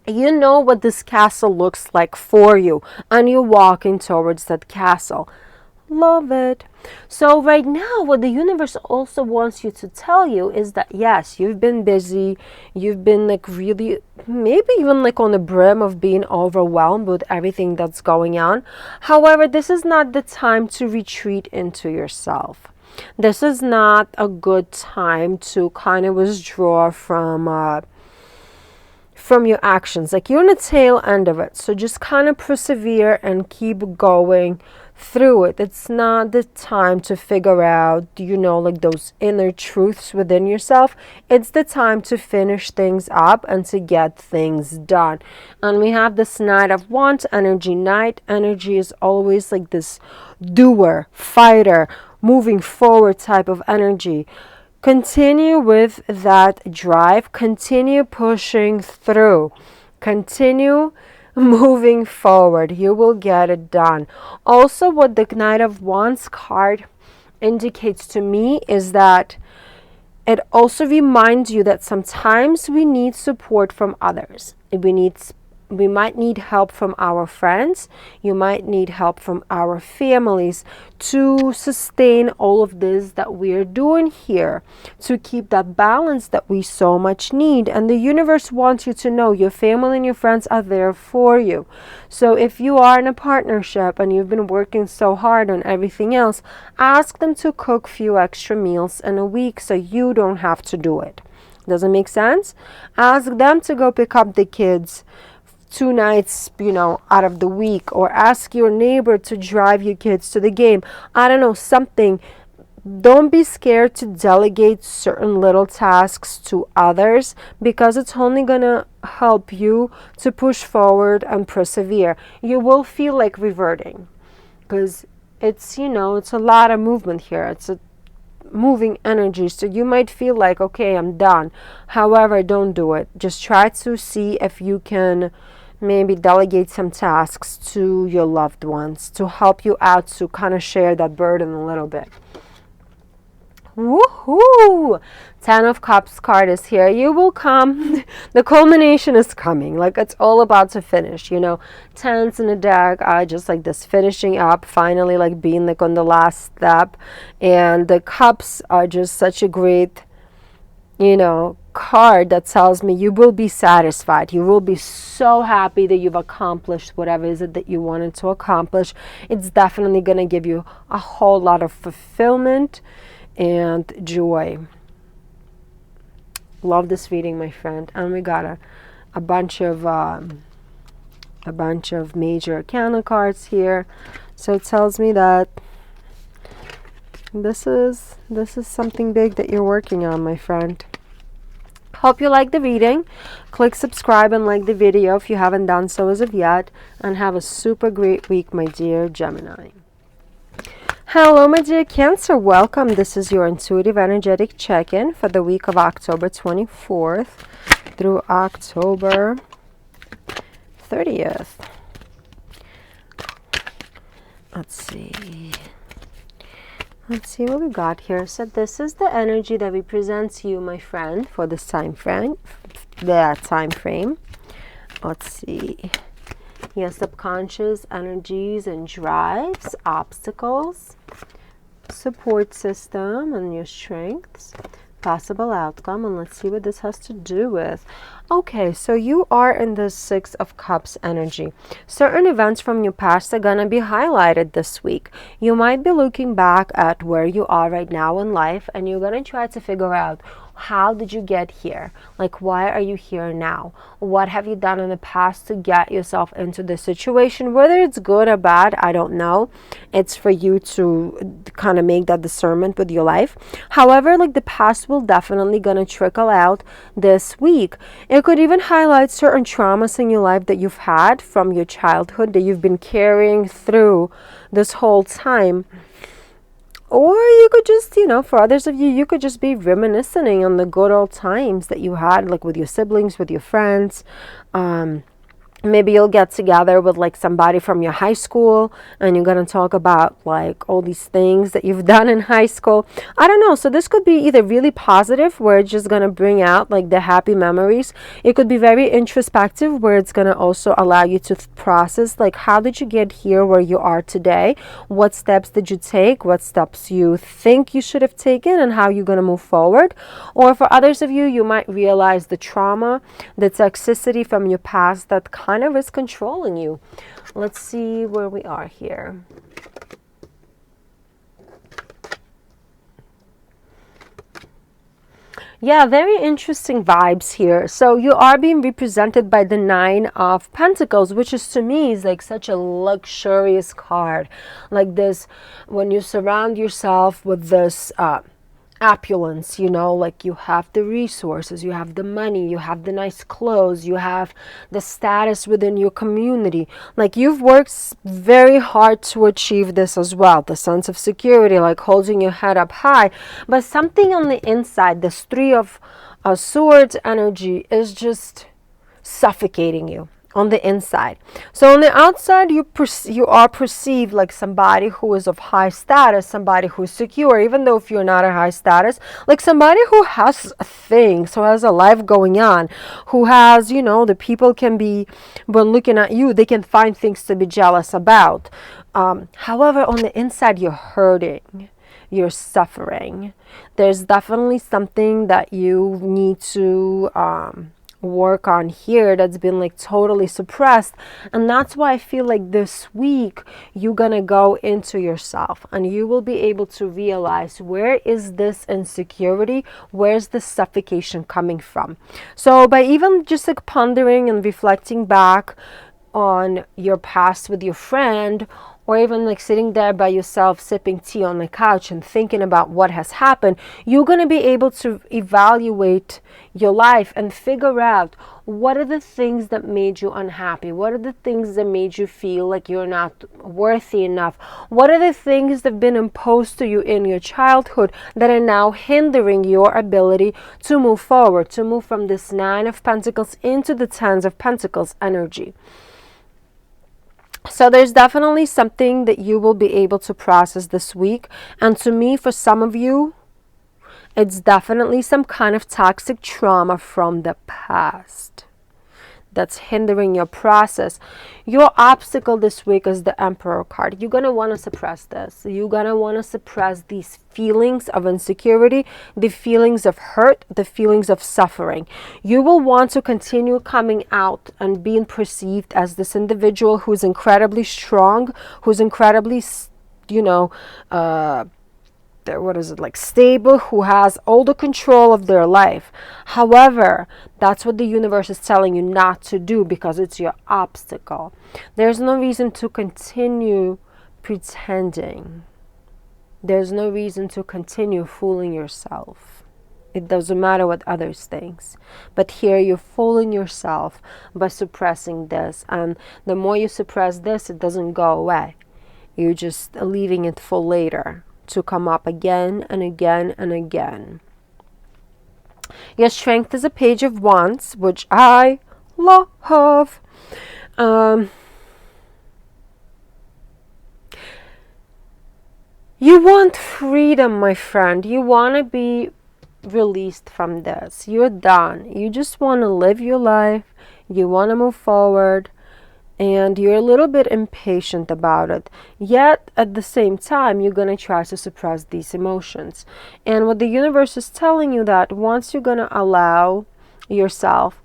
A: You know what this castle looks like for you, and you're walking towards that castle. Love it. So right now, what the universe also wants you to tell you is that yes, you've been busy, you've been like really, maybe even like on the brim of being overwhelmed with everything that's going on. However, this is not the time to retreat into yourself. This is not a good time to kind of withdraw from your actions. Like, you're on the tail end of it, so just kind of persevere and keep going through it. It's not the time to figure out, like those inner truths within yourself. It's the time to finish things up and to get things done. And we have this Knight of Wands energy. Knight energy is always like this doer, fighter, moving forward type of energy. Continue with that drive, continue pushing through, continue moving forward. You will get it done. Also, what the Knight of Wands card indicates to me is that it also reminds you that sometimes we need support from others. We might need help from our friends. You might need help from our families to sustain all of this that we're doing here, to keep that balance that we so much need. And the universe wants you to know your family and your friends are there for you. So if you are in a partnership and you've been working so hard on everything else, ask them to cook a few extra meals in a week so you don't have to do it. Does it make sense? Ask them to go pick up the kids 2 nights, out of the week, or ask your neighbor to drive your kids to the game. I don't know, something. Don't be scared to delegate certain little tasks to others, because it's only gonna help you to push forward and persevere. You will feel like reverting, because it's a lot of movement here. It's a moving energy, so you might feel like, okay, I'm done. However, don't do it. Just try to see if you can maybe delegate some tasks to your loved ones to help you out, to kind of share that burden a little bit. Woohoo! 10 of Cups card is here. You will come. The culmination is coming. Like, it's all about to finish, 10s in the deck are just like this finishing up, finally, like being like on the last step. And the Cups are just such a great, card that tells me you will be satisfied. You will be so happy that you've accomplished whatever is it that you wanted to accomplish. It's definitely going to give you a whole lot of fulfillment and joy. Love this reading, my friend. And we got a bunch of major arcana cards here. So it tells me that this is something big that you're working on, my friend. Hope you like the reading. Click subscribe and like the video if you haven't done so as of yet. And have a super great week, my dear Gemini. Hello, my dear Cancer. Welcome. This is your intuitive energetic check-in for the week of October 24th through October 30th. Let's see what we got here. So this is the energy that represents you, my friend, for this time frame. Let's see. Your subconscious energies and drives, obstacles, support system, and your strengths, possible outcome. And let's see what this has to do with. Okay, so you are in the Six of Cups energy. Certain events from your past are going to be highlighted this week. You might be looking back at where you are right now in life, and you're going to try to figure out, how did you get here? Like, why are you here now? What have you done in the past to get yourself into this situation? Whether it's good or bad, I don't know. It's for you to kind of make that discernment with your life. However, like, the past will definitely gonna trickle out this week. It could even highlight certain traumas in your life that you've had from your childhood that you've been carrying through this whole time. Or you could just, for others of you, you could just be reminiscing on the good old times that you had, like with your siblings, with your friends. Maybe you'll get together with like somebody from your high school and you're going to talk about like all these things that you've done in high school. I don't know. So this could be either really positive, where it's just going to bring out like the happy memories. It could be very introspective, where it's going to also allow you to process, like, how did you get here where you are today? What steps did you take? What steps you think you should have taken, and how you're going to move forward? Or for others of you, you might realize the trauma, the toxicity from your past that kind of is controlling you. Let's see where we are here. Yeah, very interesting vibes here. So you are being represented by the Nine of Pentacles, which is, to me, is like such a luxurious card. Like this, when you surround yourself with this opulence, like you have the resources, you have the money, you have the nice clothes, you have the status within your community. Like, you've worked very hard to achieve this as well. The sense of security, like holding your head up high. But something on the inside, this Three of Swords energy, is just suffocating you on the inside. So on the outside, you are perceived like somebody who is of high status, somebody who's secure, even though if you're not a high status, like somebody who has things, who has a life going on, who has, the people can be, when looking at you, they can find things to be jealous about. However, on the inside, you're hurting. You're suffering. There's definitely something that you need to work on here that's been like totally suppressed. And that's why I feel like this week you're gonna go into yourself and you will be able to realize, where is this insecurity, where's the suffocation coming from? So by even just like pondering and reflecting back on your past with your friend, or even like sitting there by yourself sipping tea on the couch and thinking about what has happened, you're going to be able to evaluate your life and figure out, what are the things that made you unhappy? What are the things that made you feel like you're not worthy enough? What are the things that have been imposed to you in your childhood that are now hindering your ability to move forward, to move from this Nine of Pentacles into the Ten of Pentacles energy? So there's definitely something that you will be able to process this week. And to me, for some of you, it's definitely some kind of toxic trauma from the past that's hindering your process. Your obstacle this week is the Emperor card. You're going to want to suppress this. You're going to want to suppress these feelings of insecurity, the feelings of hurt, the feelings of suffering. You will want to continue coming out and being perceived as this individual who's incredibly strong, who's incredibly, stable, who has all the control of their life. However, that's what the universe is telling you not to do, because it's your obstacle. There's no reason to continue pretending. There's no reason to continue fooling yourself. It doesn't matter what others think. But here you're fooling yourself by suppressing this. And the more you suppress this, it doesn't go away. You're just leaving it for later to come up again and again and again. Your strength is a Page of Wands, which I love. You want freedom, my friend. You want to be released from this. You're done. You just want to live your life. You want to move forward. And you're a little bit impatient about it. Yet, at the same time, you're going to try to suppress these emotions. And what the universe is telling you, that once you're going to allow yourself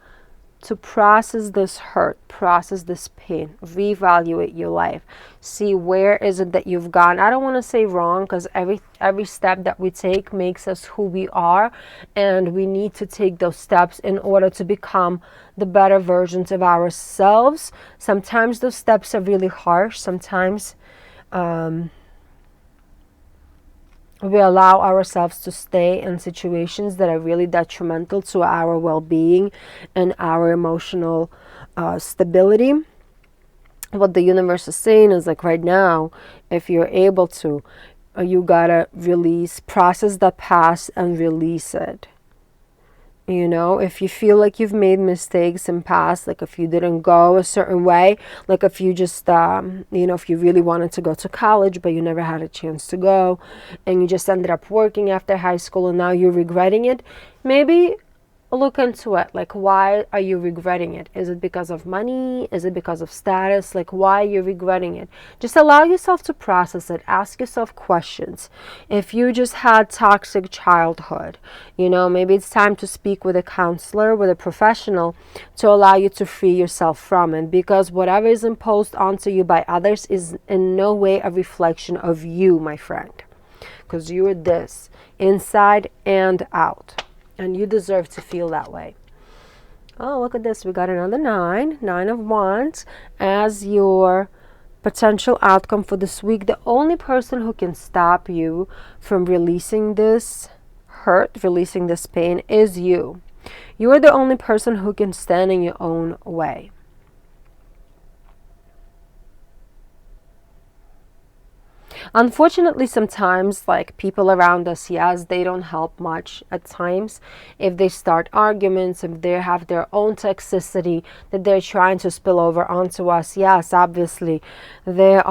A: to process this hurt, process this pain, reevaluate your life, see where is it that you've gone. I don't want to say wrong, because every step that we take makes us who we are, and we need to take those steps in order to become the better versions of ourselves. Sometimes those steps are really harsh. Sometimes we allow ourselves to stay in situations that are really detrimental to our well-being and our emotional stability. What the universe is saying is, like, right now, if you're able to, you gotta process the past and release it. You know, if you feel like you've made mistakes in past, like if you didn't go a certain way, like if you just, if you really wanted to go to college, but you never had a chance to go, and you just ended up working after high school and now you're regretting it, maybe look into it. Like, why are you regretting it? Is it because of money? Is it because of status? Like, why are you regretting it? Just allow yourself to process it. Ask yourself questions. If you just had toxic childhood, maybe it's time to speak with a counselor, with a professional, to allow you to free yourself from it. Because whatever is imposed onto you by others is in no way a reflection of you, my friend. Because you are this, inside and out. And you deserve to feel that way. Oh, look at this. We got another 9 of Wands as your potential outcome for this week. The only person who can stop you from releasing this hurt, releasing this pain, is you. You are the only person who can stand in your own way. Unfortunately, sometimes, like, people around us, yes, they don't help much at times. If they start arguments, if they have their own toxicity that they're trying to spill over onto us, yes, obviously, they're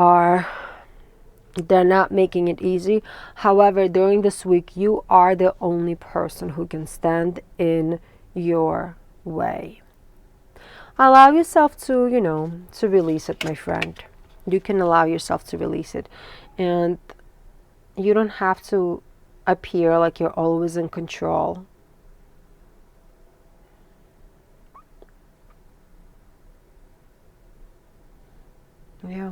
A: not making it easy. However, during this week, you are the only person who can stand in your way. Allow yourself to, to release it, my friend. You can allow yourself to release it. And you don't have to appear like you're always in control. Yeah.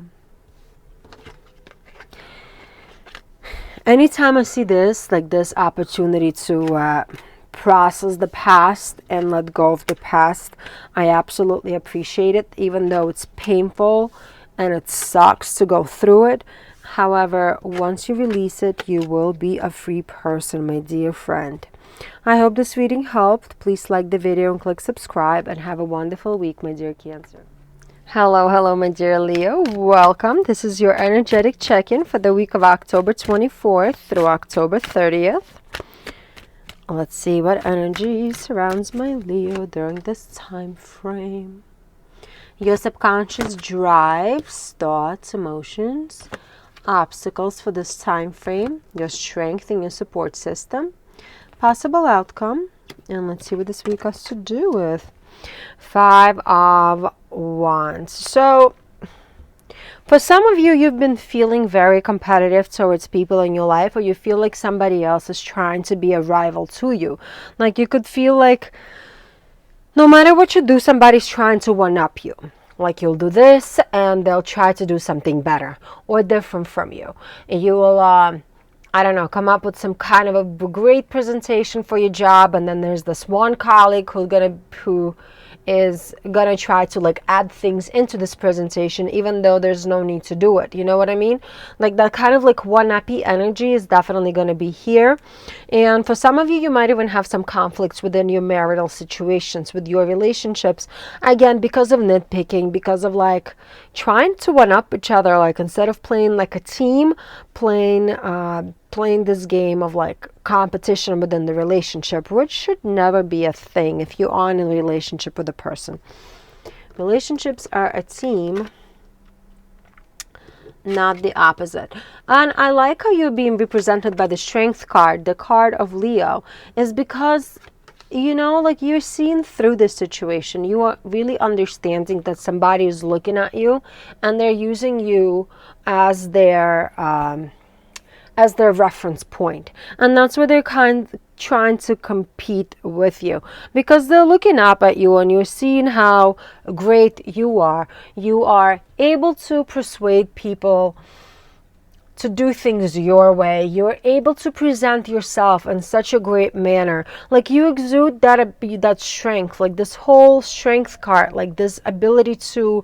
A: Anytime I see this, like this opportunity to process the past and let go of the past, I absolutely appreciate it, even though it's painful and it sucks to go through it. However, once you release it, you will be a free person, my dear friend. I hope this reading helped. Please like the video and click subscribe, and have a wonderful week, my dear Cancer. Hello, my dear Leo. Welcome. This is your energetic check-in for the week of October 24th through October 30th. Let's see what energy surrounds my Leo during this time frame. Your subconscious drives, thoughts, emotions, obstacles for this time frame, your strength and your support system, possible outcome, and let's see what this week has to do with 5 of Wands. So for some of you, you've been feeling very competitive towards people in your life, or you feel like somebody else is trying to be a rival to you. Like, you could feel like no matter what you do, somebody's trying to one-up you. Like, you'll do this and they'll try to do something better or different from you. And you will I don't know, come up with some kind of a great presentation for your job, and then there's this one colleague who is gonna try to like add things into this presentation even though there's no need to do it. You know what I mean? Like that kind of like one-uppy energy is definitely gonna be here. And for some of you, you might even have some conflicts within your marital situations, with your relationships, again because of nitpicking, because of like trying to one-up each other, like instead of playing like a team, playing this game of like competition within the relationship, which should never be a thing if you are in a relationship with a person. Relationships are a team, not the opposite. And I like how you're being represented by the Strength card, the card of Leo, is because, you know, like you're seeing through this situation. You are really understanding that somebody is looking at you and they're using you as their reference point, and that's where they're trying to compete with you, because they're looking up at you and you're seeing how great you are. You are able to persuade people to do things your way. You're able to present yourself in such a great manner. Like you exude that strength, like this whole Strength card, like this ability to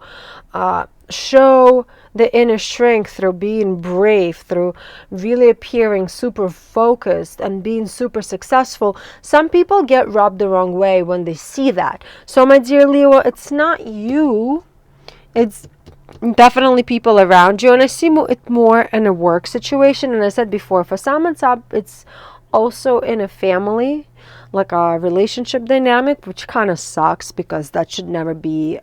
A: show the inner strength through being brave, through really appearing super focused and being super successful. Some people get rubbed the wrong way when they see that. So my dear Leo, it's not you, it's definitely people around you. And I see it more in a work situation. And I said before, for some it's also in a family, like a relationship dynamic, which kind of sucks because that should never be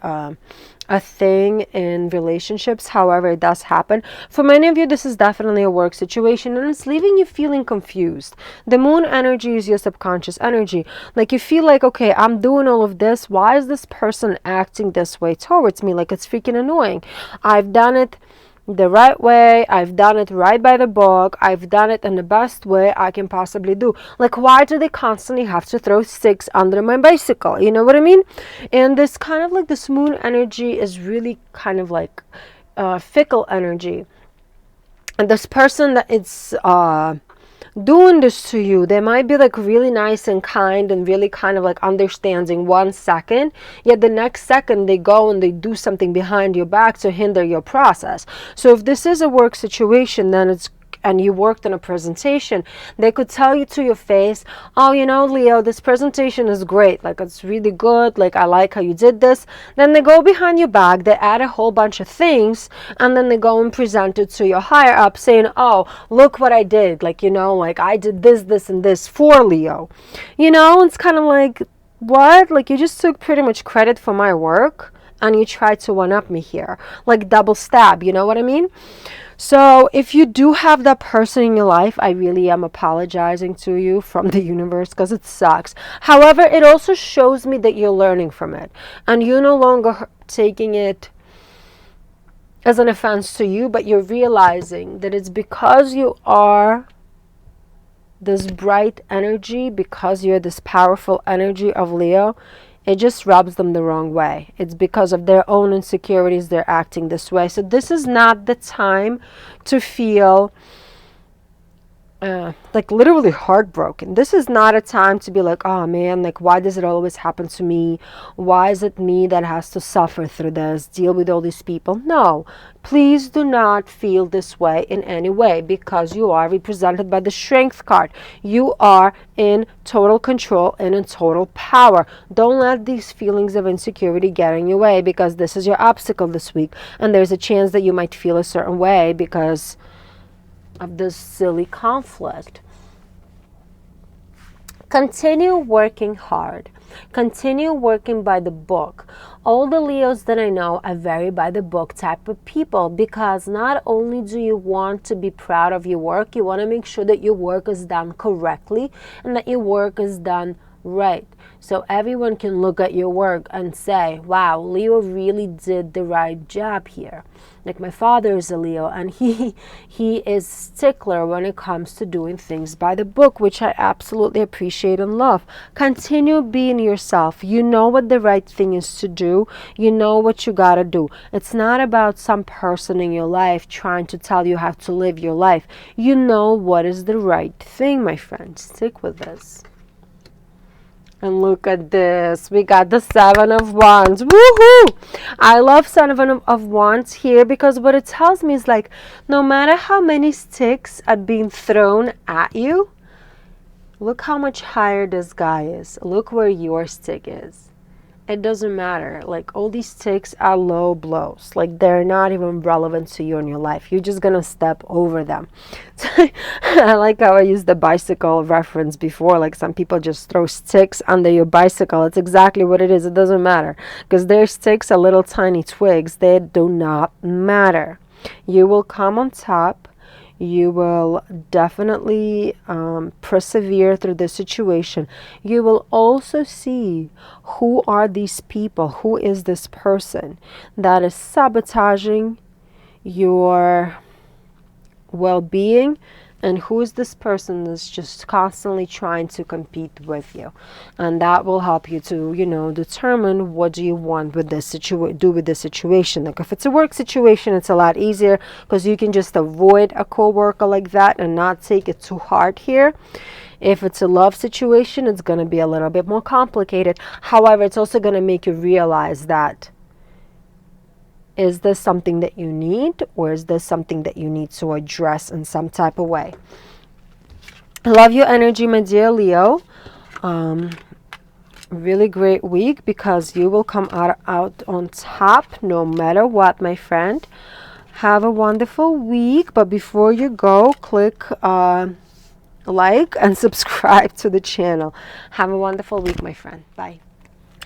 A: a thing in relationships. However, it does happen. For many of you, this is definitely a work situation, and it's leaving you feeling confused. The moon energy is your subconscious energy. Like you feel like, okay, I'm doing all of this. Why is this person acting this way towards me? Like it's freaking annoying. I've done it the right way. I've done it right by the book. I've done it in the best way I can possibly do. Like, why do they constantly have to throw sticks under my bicycle? You know what I mean? And this kind of like this moon energy is really kind of like fickle energy. And this person that it's doing this to you, they might be like really nice and kind and really kind of like understanding 1 second, yet the next second they go and they do something behind your back to hinder your process. So if this is a work situation, then and you worked on a presentation, they could tell you to your face, oh, you know, Leo, this presentation is great. Like, it's really good. Like, I like how you did this. Then they go behind your back, they add a whole bunch of things, and then they go and present it to your higher up saying, oh, look what I did. Like, you know, like I did this, this, and this for Leo. You know, it's kind of like, what? Like, you just took pretty much credit for my work and you tried to one-up me here. Like double stab, you know what I mean? So if you do have that person in your life, I really am apologizing to you from the universe because it sucks. However, it also shows me that you're learning from it and you're no longer taking it as an offense to you, but you're realizing that it's because you are this bright energy, because you're this powerful energy of Leo, it just rubs them the wrong way. It's because of their own insecurities they're acting this way. So this is not the time to feel like literally heartbroken. This is not a time to be like, oh man, like why does it always happen to me? Why is it me that has to suffer through this, deal with all these people? No, please do not feel this way in any way, because you are represented by the Strength card. You are in total control and in total power. Don't let these feelings of insecurity get in your way, because this is your obstacle this week, and there's a chance that you might feel a certain way because of this silly conflict. Continue working hard. Continue working by the book. All the Leos that I know are very by the book type of people, because not only do you want to be proud of your work, you want to make sure that your work is done correctly and that your work is done right? So everyone can look at your work and say, wow, Leo really did the right job here. Like my father is a Leo, and he is stickler when it comes to doing things by the book, which I absolutely appreciate and love. Continue being yourself. You know what the right thing is to do. You know what you gotta do. It's not about some person in your life trying to tell you how to live your life. You know what is the right thing, my friend. Stick with this. And look at this. We got the Seven of Wands. Woohoo! I love Seven of Wands here because what it tells me is like, no matter how many sticks are being thrown at you, look how much higher this guy is. Look where your stick is. It doesn't matter. Like, all these sticks are low blows. Like, they're not even relevant to you in your life. You're just gonna step over them. I like how I used the bicycle reference before. Like, some people just throw sticks under your bicycle. It's exactly what it is. It doesn't matter. Because their sticks are little tiny twigs. They do not matter. You will come on top. You will definitely persevere through this situation. You will also see who are these people, who is this person that is sabotaging your well-being, and who is this person that's just constantly trying to compete with you. And that will help you to, you know, determine what do you want with this do with this situation. Like, if it's a work situation, it's a lot easier because you can just avoid a co-worker like that and not take it too hard here. If it's a love situation, it's going to be a little bit more complicated. However, it's also going to make you realize that, is this something that you need, or is this something that you need to address in some type of way? I love your energy, my dear Leo. Really great week because you will come out on top no matter what, my friend. Have a wonderful week. But before you go, click like and subscribe to the channel. Have a wonderful week, my friend. Bye.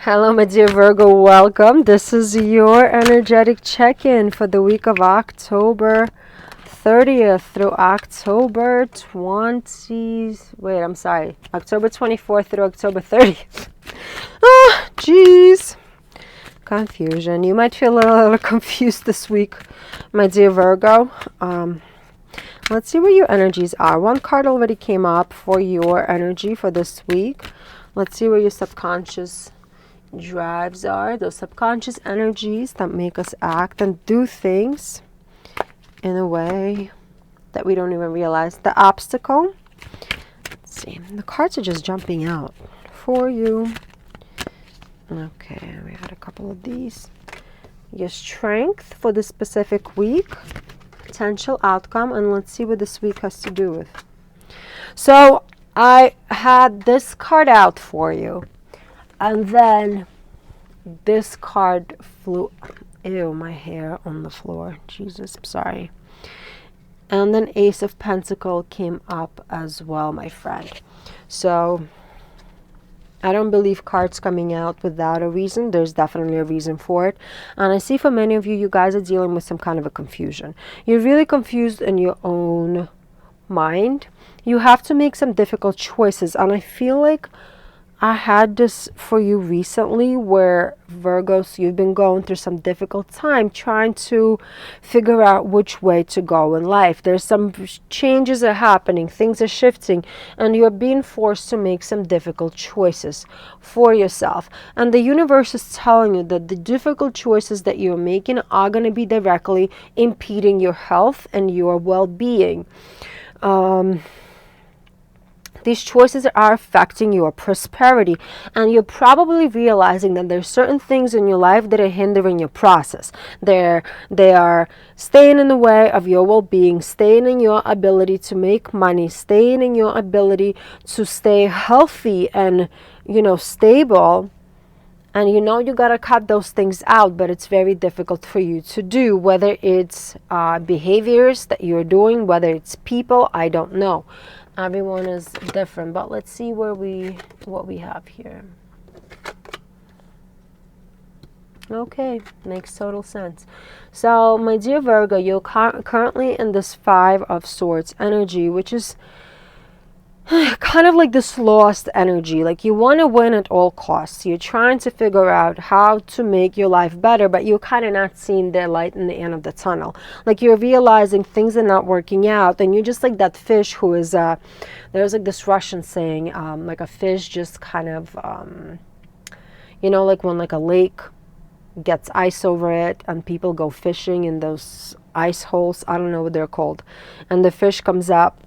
A: Hello, my dear Virgo. Welcome. This is your energetic check-in for the week of October 30th through October 24th through October 30th. Oh, jeez. Confusion. You might feel a little confused this week, my dear Virgo. Let's see where your energies are. One card already came up for your energy for this week. Let's see where your subconscious drives are, those subconscious energies that make us act and do things in a way that we don't even realize. The obstacle. Let's see. The cards are just jumping out for you. Okay, we had a couple of these. Your strength for this specific week. Potential outcome. And let's see what this week has to do with. So I had this card out for you. And then this card flew. Ew, my hair on the floor. Jesus, I'm sorry. And then Ace of Pentacles came up as well, my friend. So I don't believe cards coming out without a reason. There's definitely a reason for it. And I see for many of you, you guys are dealing with some kind of a confusion. You're really confused in your own mind. You have to make some difficult choices. And I feel like I had this for you recently where Virgos, you've been going through some difficult time trying to figure out which way to go in life. There's some changes are happening, things are shifting, and you're being forced to make some difficult choices for yourself. And the universe is telling you that the difficult choices that you're making are going to be directly impeding your health and your well-being. These choices are affecting your prosperity, and you're probably realizing that there's certain things in your life that are hindering your process. They are staying in the way of your well-being, staying in your ability to make money, staying in your ability to stay healthy and, stable. And you gotta cut those things out, but it's very difficult for you to do, whether it's behaviors that you're doing, whether it's people, I don't know. Everyone is different, but let's see what we have here. Okay, makes total sense. So, my dear Virgo, you're currently in this Five of Swords energy, which is kind of like this lost energy, like you want to win at all costs. You're trying to figure out how to make your life better, but you're kind of not seeing the light in the end of the tunnel. Like you're realizing things are not working out, and you're just like that fish who is there's like this Russian saying, like a fish just kind of you know, like when like a lake gets ice over it and people go fishing in those ice holes, I don't know what they're called, and the fish comes up.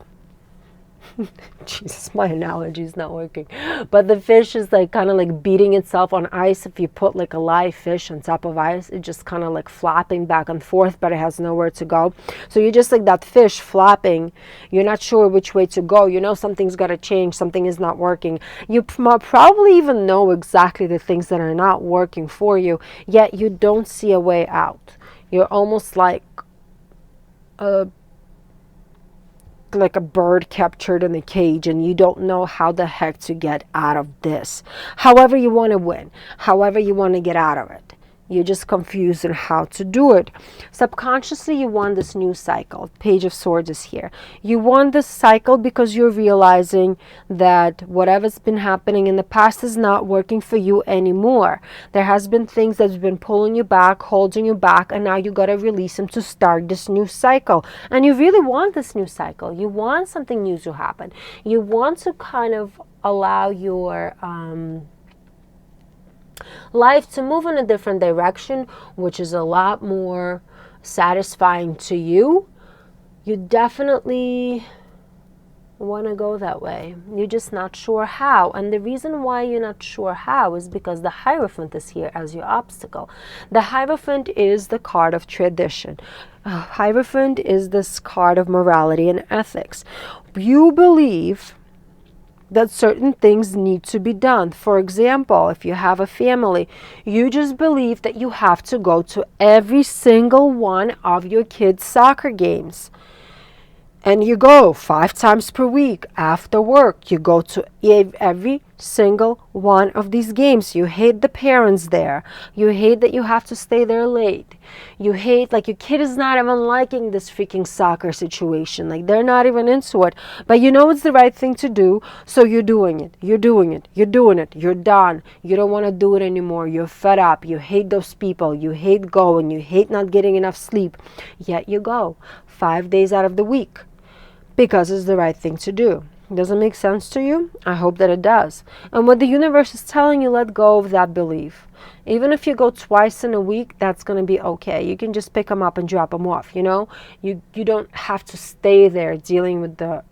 A: Jesus, my analogy is not working. But the fish is like kind of like beating itself on ice. If you put like a live fish on top of ice, it just kind of like flapping back and forth, but it has nowhere to go. So you're just like that fish flapping. You're not sure which way to go. You know something's got to change. Something is not working. You probably even know exactly the things that are not working for you, yet you don't see a way out. You're almost like a bird captured in a cage, and you don't know how the heck to get out of this. However you want to win, however you want to get out of it, you're just confused on how to do it. Subconsciously, you want this new cycle. Page of Swords is here. You want this cycle because you're realizing that whatever's been happening in the past is not working for you anymore. There has been things that's been pulling you back, holding you back, and now you got to release them to start this new cycle. And you really want this new cycle. You want something new to happen. You want to kind of allow your life to move in a different direction, which is a lot more satisfying to you. You definitely want to go that way. You're just not sure how. And the reason why you're not sure how is because the Hierophant is here as your obstacle. The Hierophant is the card of tradition. Hierophant is this card of morality and ethics. You believe that certain things need to be done. For example, if you have a family, you just believe that you have to go to every single one of your kids' soccer games. And you go 5 times per week after work. You go to every single one of these games. You hate the parents there. You hate that you have to stay there late. You hate, like, your kid is not even liking this freaking soccer situation. Like, they're not even into it. But you know it's the right thing to do, so you're doing it. You're doing it. You're doing it. You're done. You don't want to do it anymore. You're fed up. You hate those people. You hate going. You hate not getting enough sleep. Yet you go 5 days out of the week. Because it's the right thing to do. Does it make sense to you? I hope that it does. And what the universe is telling you, let go of that belief. Even if you go twice in a week, that's going to be okay. You can just pick them up and drop them off, you know? You don't have to stay there dealing with the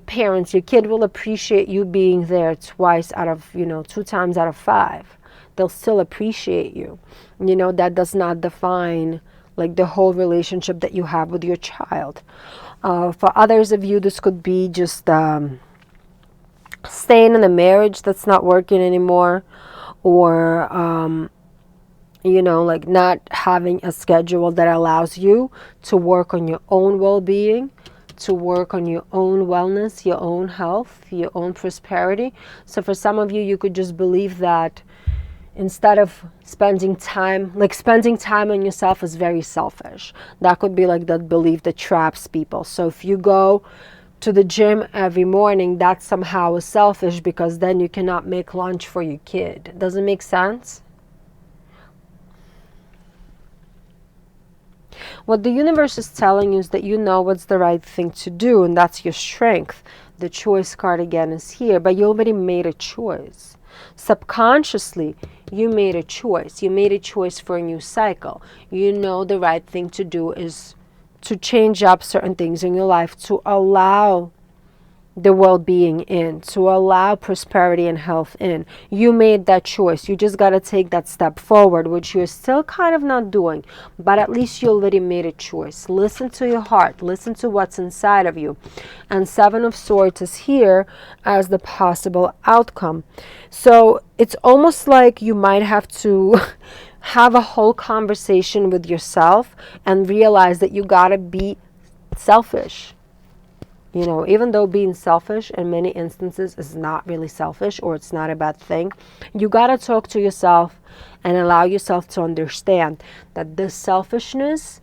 A: parents. Your kid will appreciate you being there twice out of, 2 times out of 5. They'll still appreciate you. That does not define like the whole relationship that you have with your child. For others of you, this could be just staying in a marriage that's not working anymore, or like not having a schedule that allows you to work on your own well-being, to work on your own wellness, your own health, your own prosperity. So for some of you, you could just believe that instead of spending time on yourself is very selfish. That could be like that belief that traps people. So if you go to the gym every morning, that somehow is selfish because then you cannot make lunch for your kid. Does it make sense? What the universe is telling you is that you know what's the right thing to do, and that's your strength. The choice card again is here, but you already made a choice. Subconsciously, you made a choice. You made a choice for a new cycle. You know the right thing to do is to change up certain things in your life, to allow the well-being in, to allow prosperity and health in. You made that choice. You just got to take that step forward, which you're still kind of not doing, but at least you already made a choice. Listen to your heart. Listen to what's inside of you. And 7 of Swords is here as the possible outcome. So it's almost like you might have to have a whole conversation with yourself and realize that you got to be selfish. Even though being selfish in many instances is not really selfish, or it's not a bad thing, you got to talk to yourself and allow yourself to understand that this selfishness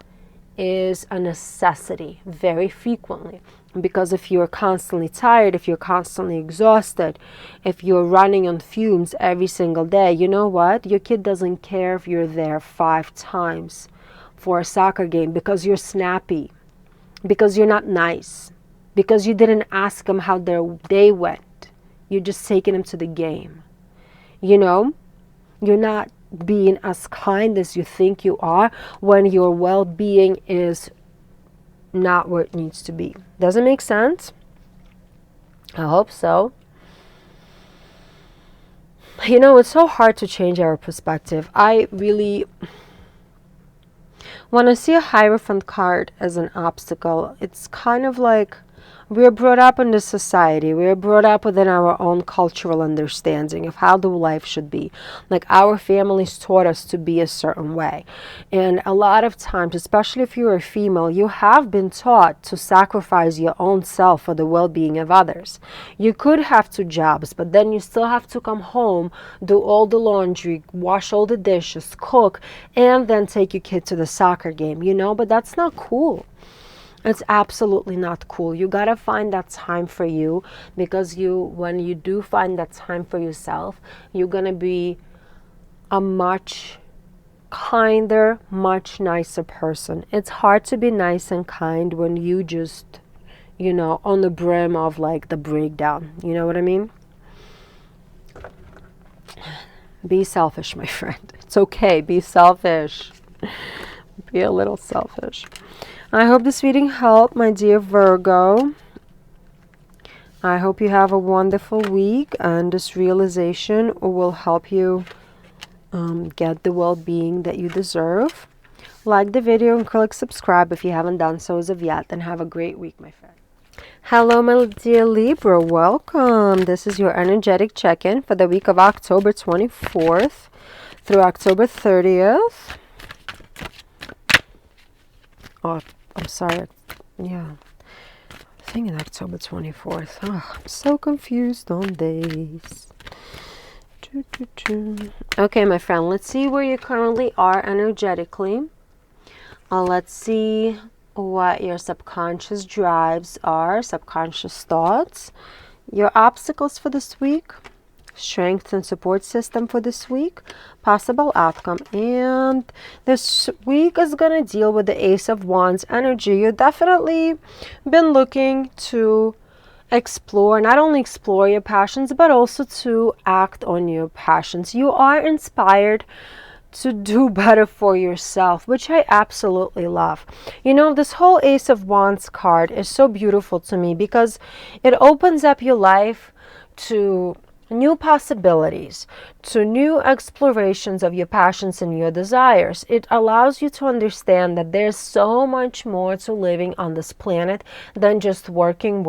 A: is a necessity very frequently. Because if you're constantly tired, if you're constantly exhausted, if you're running on fumes every single day, you know what? Your kid doesn't care if you're there 5 times for a soccer game because you're snappy, because you're not nice, because you didn't ask them how their day went. You're just taking them to the game. You know, you're not being as kind as you think you are when your well-being is not where it needs to be. Does it make sense? I hope so. You know, it's so hard to change our perspective. I really, when I see a Hierophant card as an obstacle, it's kind of like we're brought up in this society. We're brought up within our own cultural understanding of how the life should be. Like our families taught us to be a certain way. And a lot of times, especially if you're a female, you have been taught to sacrifice your own self for the well-being of others. You could have 2 jobs, but then you still have to come home, do all the laundry, wash all the dishes, cook, and then take your kid to the soccer game, you know? But that's not cool. It's absolutely not cool. You gotta find that time for you, because when you do find that time for yourself, you're gonna be a much kinder, much nicer person. It's hard to be nice and kind when you just, you know, on the brim of like the breakdown. You know what I mean? Be selfish, my friend. It's okay. Be selfish. Be a little selfish. I hope this reading helped, my dear Virgo. I hope you have a wonderful week, and this realization will help you get the well-being that you deserve. Like the video and click subscribe if you haven't done so as of yet, and have a great week, my friend. Hello, my dear Libra. Welcome. This is your energetic check-in for the week of October 24th through October 30th. Oh, I'm sorry. Yeah. I think it's October 24th. Oh, I'm so confused on days. Okay, my friend. Let's see where you currently are energetically. Let's see what your subconscious drives are, subconscious thoughts. Your obstacles for this week. Strength and support system for this week, possible outcome. And this week is going to deal with the Ace of Wands energy. You've definitely been looking to explore, not only explore your passions, but also to act on your passions. You are inspired to do better for yourself, which I absolutely love. You know, this whole Ace of Wands card is so beautiful to me because it opens up your life to new possibilities, to new explorations of your passions and your desires. It allows you to understand that there's so much more to living on this planet than just working.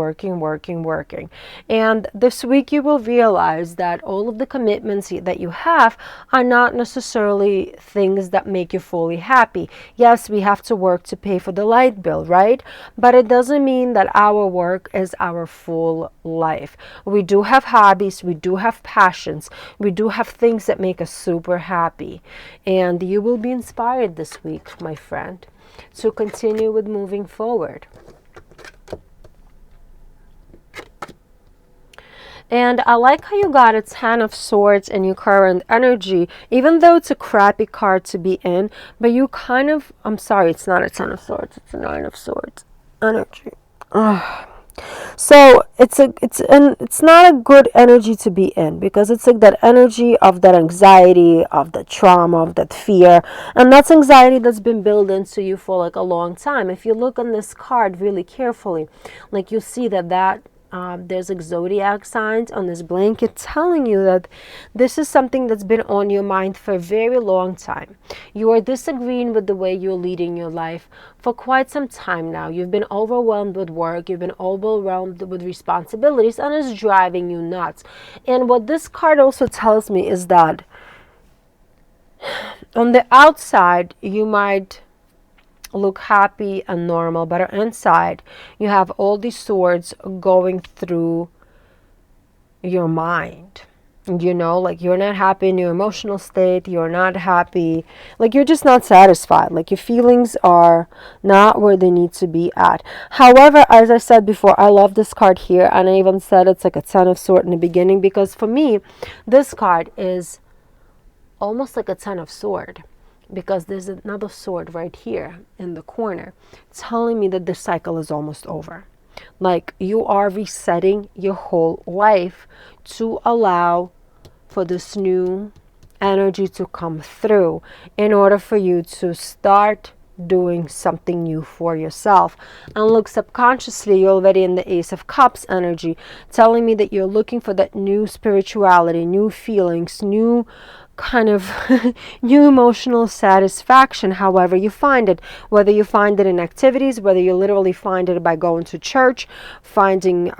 A: And this week you will realize that all of the commitments that you have are not necessarily things that make you fully happy. Yes, we have to work to pay for the light bill, right? But it doesn't mean that our work is our full life. We do have hobbies, we do have passions, we do have things that make us super happy, and you will be inspired this week, my friend, to continue with moving forward. And I like how you got a 10 of Swords in your current energy, even though it's a crappy card to be in, but you kind of, I'm sorry, it's not a 10 of Swords, it's a 9 of Swords energy. Ugh. So it's not a good energy to be in, because it's like that energy of that anxiety, of the trauma, of that fear, and that's anxiety that's been built into you for like a long time. If you look on this card really carefully, like you see that there's like zodiac signs on this blanket telling you that this is something that's been on your mind for a very long time. You are disagreeing with the way you're leading your life for quite some time now. You've been overwhelmed with work, you've been overwhelmed with responsibilities, and it's driving you nuts. And what this card also tells me is that on the outside you might look happy and normal, but inside you have all these swords going through your mind. You know, like you're not happy in your emotional state, you're not happy, like you're just not satisfied, like your feelings are not where they need to be at. However, as I said before, I love this card here, and I even said it's like a Ten of Swords in the beginning, because for me, this card is almost like a Ten of Swords, because there's another sword right here in the corner telling me that the cycle is almost over. Like you are resetting your whole life to allow for this new energy to come through in order for you to start doing something new for yourself. And look, subconsciously, you're already in the Ace of Cups energy, telling me that you're looking for that new spirituality, new feelings, new kind of new emotional satisfaction, however you find it, whether you find it in activities, whether you literally find it by going to church, finding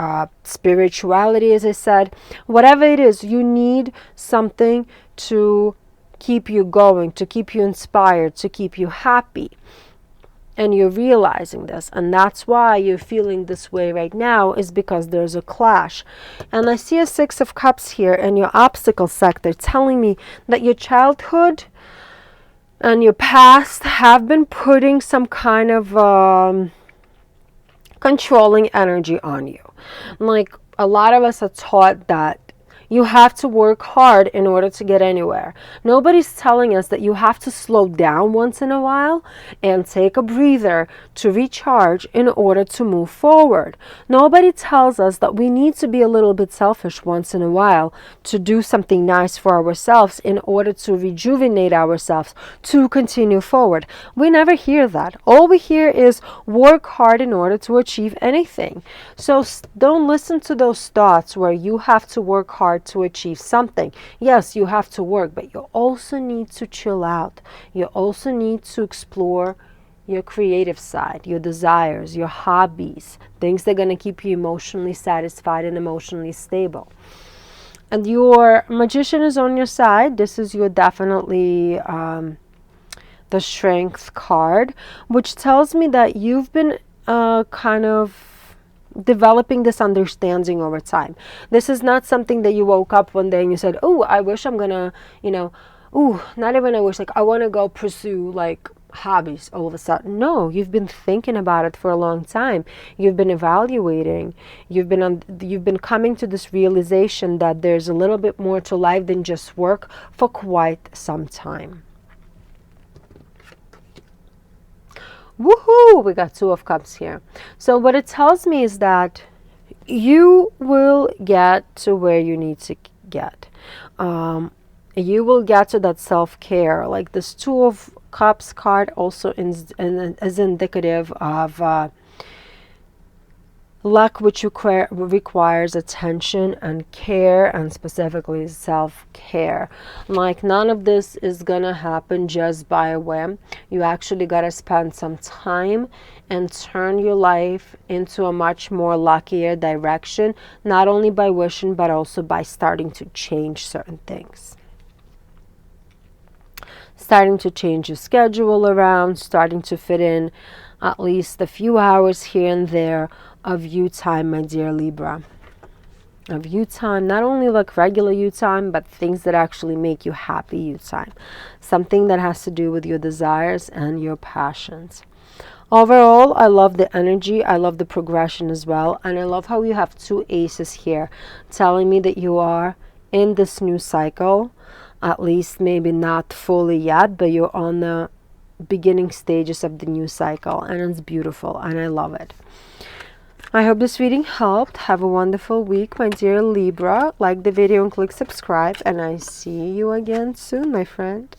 A: spirituality, as I said, whatever it is, you need something to keep you going, to keep you inspired, to keep you happy. And you're realizing this, and that's why you're feeling this way right now, is because there's a clash. And I see a Six of Cups here in your obstacle sector, telling me that your childhood and your past have been putting some kind of controlling energy on you. Like a lot of us are taught that you have to work hard in order to get anywhere. Nobody's telling us that you have to slow down once in a while and take a breather to recharge in order to move forward. Nobody tells us that we need to be a little bit selfish once in a while to do something nice for ourselves in order to rejuvenate ourselves to continue forward. We never hear that. All we hear is work hard in order to achieve anything. So don't listen to those thoughts where you have to work hard to achieve something. Yes, you have to work, but you also need to chill out. You also need to explore your creative side, your desires, your hobbies, things that are going to keep you emotionally satisfied and emotionally stable. And your Magician is on your side. This is your definitely the Strength card, which tells me that you've been kind of developing this understanding over time. This is not something that you woke up one day and you said, oh, I wish I'm gonna, not even I wish, like I want to go pursue like hobbies all of a sudden. No, you've been thinking about it for a long time. You've been evaluating. You've been coming to this realization that there's a little bit more to life than just work for quite some time. Woohoo! We got Two of Cups here. So what it tells me is that you will get to where you need to get. You will get to that self-care. Like this Two of Cups card also is indicative of luck, which requires attention and care, and specifically self-care. Like none of this is gonna happen just by a whim. You actually gotta spend some time and turn your life into a much more luckier direction, not only by wishing but also by starting to change certain things. Starting to change your schedule around, starting to fit in at least a few hours here and there of you time, my dear Libra. Of you time, not only like regular you time, but things that actually make you happy you time. Something that has to do with your desires and your passions. Overall, I love the energy. I love the progression as well. And I love how you have two aces here telling me that you are in this new cycle. At least maybe not fully yet, but you're on the beginning stages of the new cycle. And it's beautiful and I love it. I hope this reading helped. Have a wonderful week, my dear Libra. Like the video and click subscribe, and I see you again soon, my friend.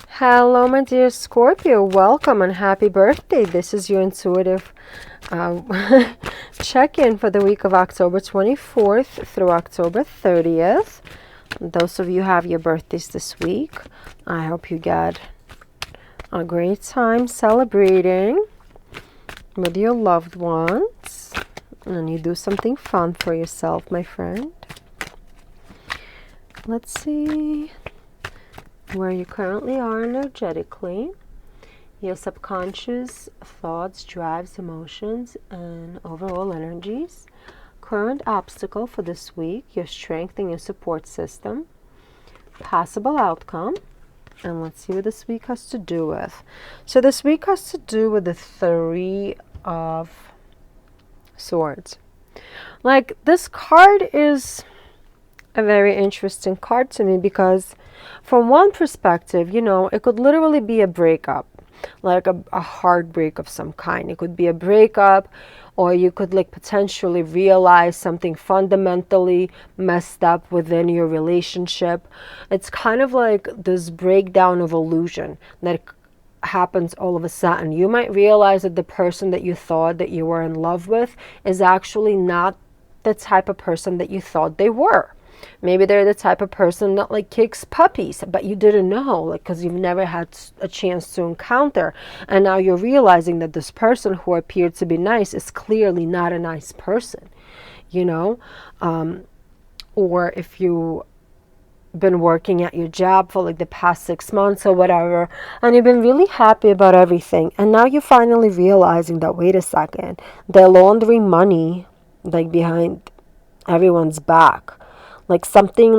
A: Hello, my dear Scorpio. Welcome and happy birthday. This is your intuitive check-in for the week of October 24th through October 30th. Those of you who have your birthdays this week, I hope you get a great time celebrating with your loved ones, and you do something fun for yourself, my friend. Let's see where you currently are energetically. your subconscious thoughts, drives, emotions, and overall energies. Current obstacle for this week, your strength and your support system. Possible outcome. And let's see what this week has to do with. So this week has to do with the Three of Swords. Like, this card is a very interesting card to me because from one perspective, you know, it could literally be a breakup, like a heartbreak of some kind. It could be a breakup, or you could like potentially realize something fundamentally messed up within your relationship. It's kind of like this breakdown of illusion that happens all of a sudden. You might realize that the person that you thought that you were in love with is actually not the type of person that you thought they were. Maybe they're the type of person that like kicks puppies, but you didn't know, like, because you've never had a chance to encounter. And now you're realizing that this person who appeared to be nice is clearly not a nice person, you know? Or if you been working at your job for like the past 6 months or whatever, and you've been really happy about everything, and now you're finally realizing that, wait a second, they're laundering money like behind everyone's back. Like something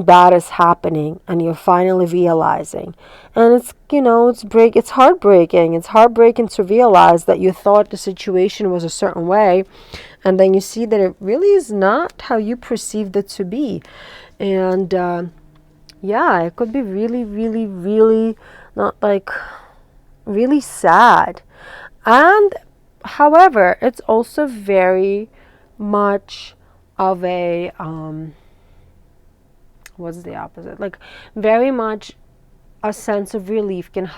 A: bad is happening, and you're finally realizing. And it's, you know, it's heartbreaking. It's heartbreaking to realize that you thought the situation was a certain way, and then you see that it really is not how you perceived it to be. And yeah, it could be really, really, really not like really sad. And however, it's also very much of a what's the opposite, like very much a sense of relief can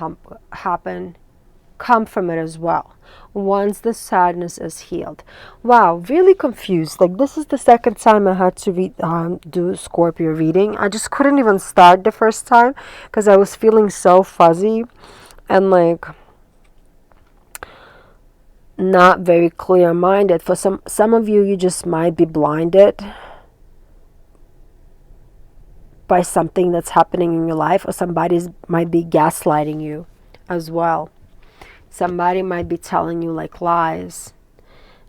A: come from it as well once the sadness is healed. Wow, really confused. Like, this is the second time I had to do Scorpio reading. I just couldn't even start the first time because I was feeling so fuzzy and like not very clear-minded. For some of you, you just might be blinded by something that's happening in your life, or somebody might be gaslighting you as well. Somebody might be telling you like lies,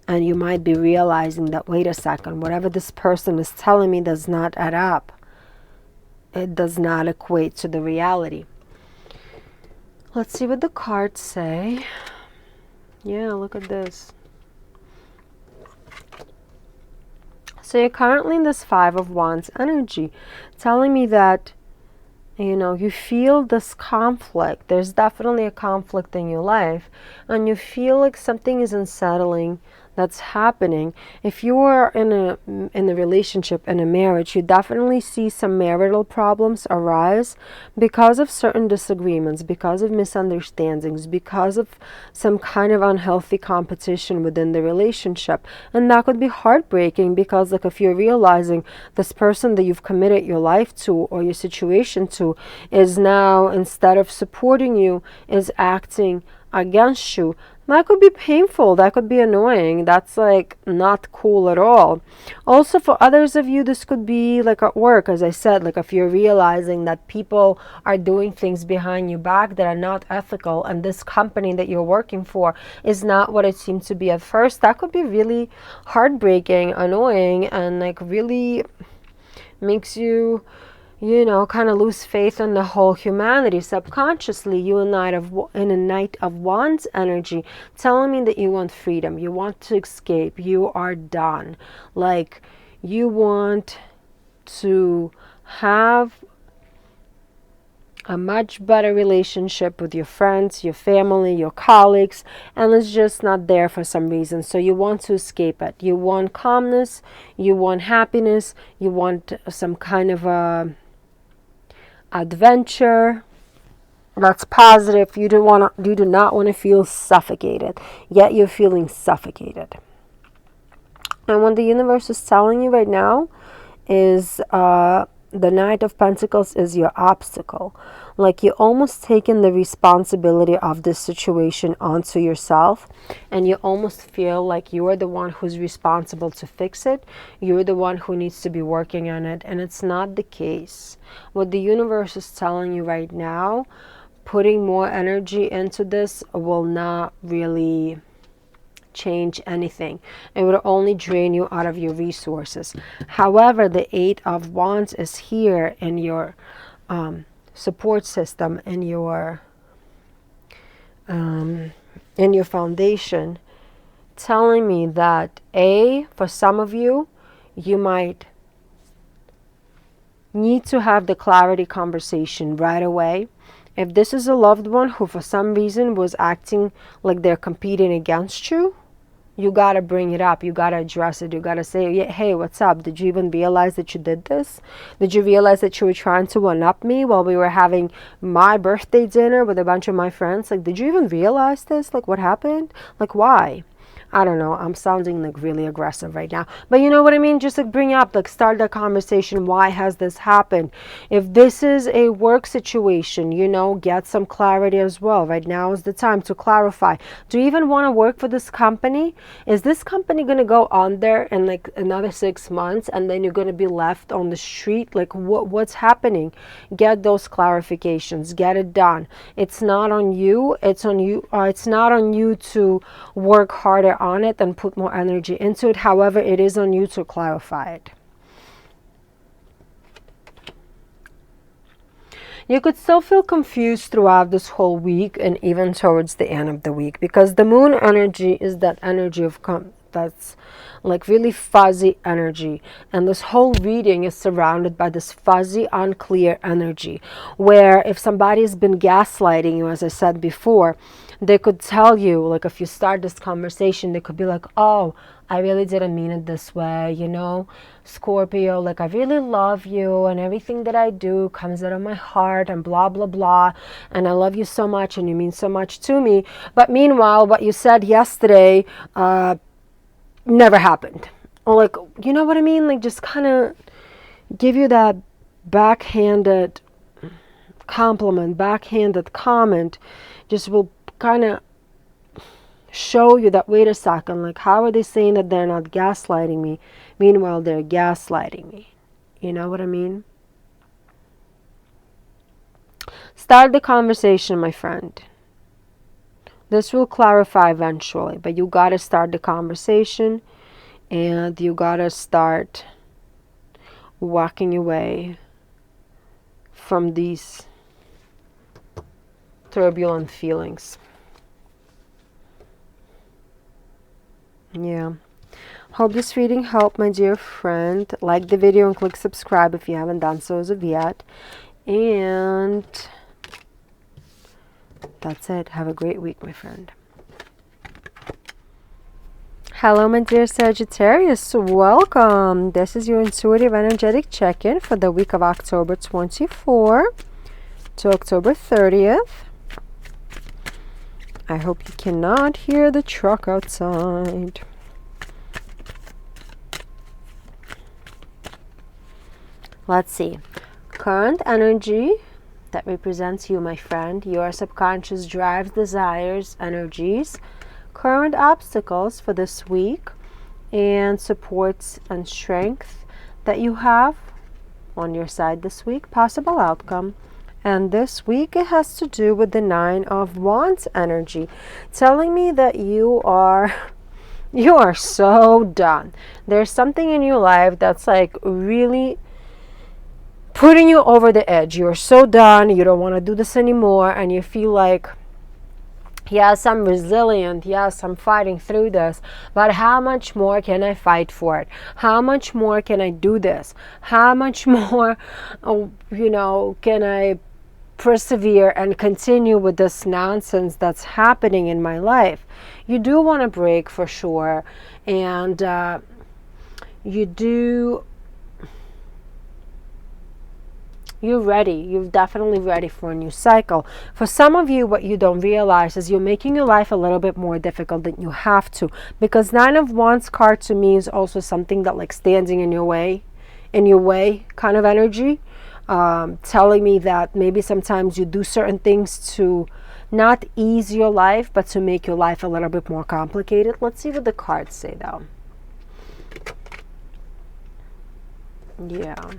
A: and you might be realizing that, wait a second, whatever this person is telling me does not add up. It does not equate to the reality. Let's see what the cards say. Yeah, look at this. So you're currently in this Five of Wands energy, telling me that, you know, you feel this conflict. There's definitely a conflict in your life, and you feel like something is unsettling that's happening. If you are in a relationship, in a marriage, you definitely see some marital problems arise because of certain disagreements, because of misunderstandings, because of some kind of unhealthy competition within the relationship. And that could be heartbreaking because, like, if you're realizing this person that you've committed your life to or your situation to is now, instead of supporting you, is acting against you, that could be painful. That could be annoying. That's like not cool at all. Also, for others of you, this could be like at work, as I said, like if you're realizing that people are doing things behind your back that are not ethical, and this company that you're working for is not what it seemed to be at first. That could be really heartbreaking, annoying, and like really makes you, you know, kind of lose faith in the whole humanity. Subconsciously, you in a Knight of Wands energy, telling me that you want freedom, you want to escape, you are done. Like, you want to have a much better relationship with your friends, your family, your colleagues, and it's just not there for some reason. So you want to escape it. You want calmness, you want happiness, you want some kind of a adventure that's positive. You do not want to feel suffocated, yet you're feeling suffocated. And what the universe is telling you right now is the Knight of Pentacles is your obstacle. Like, you're almost taking the responsibility of this situation onto yourself, and you almost feel like you're the one who's responsible to fix it. You're the one who needs to be working on it, and it's not the case. What the universe is telling you right now, putting more energy into this will not really change anything. It would only drain you out of your resources. However, the Eight of Wands is here in your support system, in your foundation, telling me that for some of you, you might need to have the clarity conversation right away. If this is a loved one who for some reason was acting like they're competing against you, you got to bring it up. You got to address it. You got to say, yeah, hey, what's up? Did you even realize that you did this? Did you realize that you were trying to one-up me while we were having my birthday dinner with a bunch of my friends? Like, did you even realize this? Like, what happened? Like, why? I don't know. I'm sounding like really aggressive right now. But you know what I mean? Just like bring up, like start the conversation. Why has this happened? If this is a work situation, you know, get some clarity as well. Right now is the time to clarify. Do you even want to work for this company? Is this company going to go on there in like another 6 months and then you're going to be left on the street? Like what's happening? Get those clarifications. Get it done. It's not on you. It's on you. It's not on you to work harder on it and put more energy into it. However, it is on you to clarify it. You could still feel confused throughout this whole week and even towards the end of the week, because the moon energy is that energy of that's like really fuzzy energy, and this whole reading is surrounded by this fuzzy, unclear energy, where if somebody has been gaslighting you, as I said before, they could tell you, like if you start this conversation, they could be like, oh, I really didn't mean it this way, you know, Scorpio, like I really love you and everything that I do comes out of my heart and blah, blah, blah. And I love you so much and you mean so much to me. But meanwhile, what you said yesterday never happened. Or like, you know what I mean? Like just kind of give you that backhanded compliment, backhanded comment, just will kind of show you that, wait a second, like how are they saying that they're not gaslighting me? Meanwhile, they're gaslighting me. You know what I mean? Start the conversation, my friend. This will clarify eventually, but you got to start the conversation and you got to start walking away from these turbulent feelings. Yeah. Hope this reading helped, my dear friend. Like the video and click subscribe if you haven't done so as of yet. And that's it. Have a great week, my friend. Hello, my dear Sagittarius. Welcome. This is your intuitive energetic check-in for the week of October 24 to October 30th. I hope you cannot hear the truck outside. Let's see. Current energy that represents you, my friend. Your subconscious drives, desires, energies. Current obstacles for this week and supports and strength that you have on your side this week. Possible outcome. And this week it has to do with the Nine of Wands energy, telling me that you are so done. There's something in your life that's like really putting you over the edge. You're so done. You don't want to do this anymore. And you feel like, yes, I'm resilient. Yes, I'm fighting through this. But how much more can I fight for it? How much more can I do this? How much more, can I persevere and continue with this nonsense that's happening in my life? You do want to break for sure. And you're ready. You're definitely ready for a new cycle. For some of you, what you don't realize is you're making your life a little bit more difficult than you have to. Because Nine of Wands card to me is also something that like standing in your way kind of energy. Telling me that maybe sometimes you do certain things to not ease your life, but to make your life a little bit more complicated. Let's see what the cards say though. Yeah.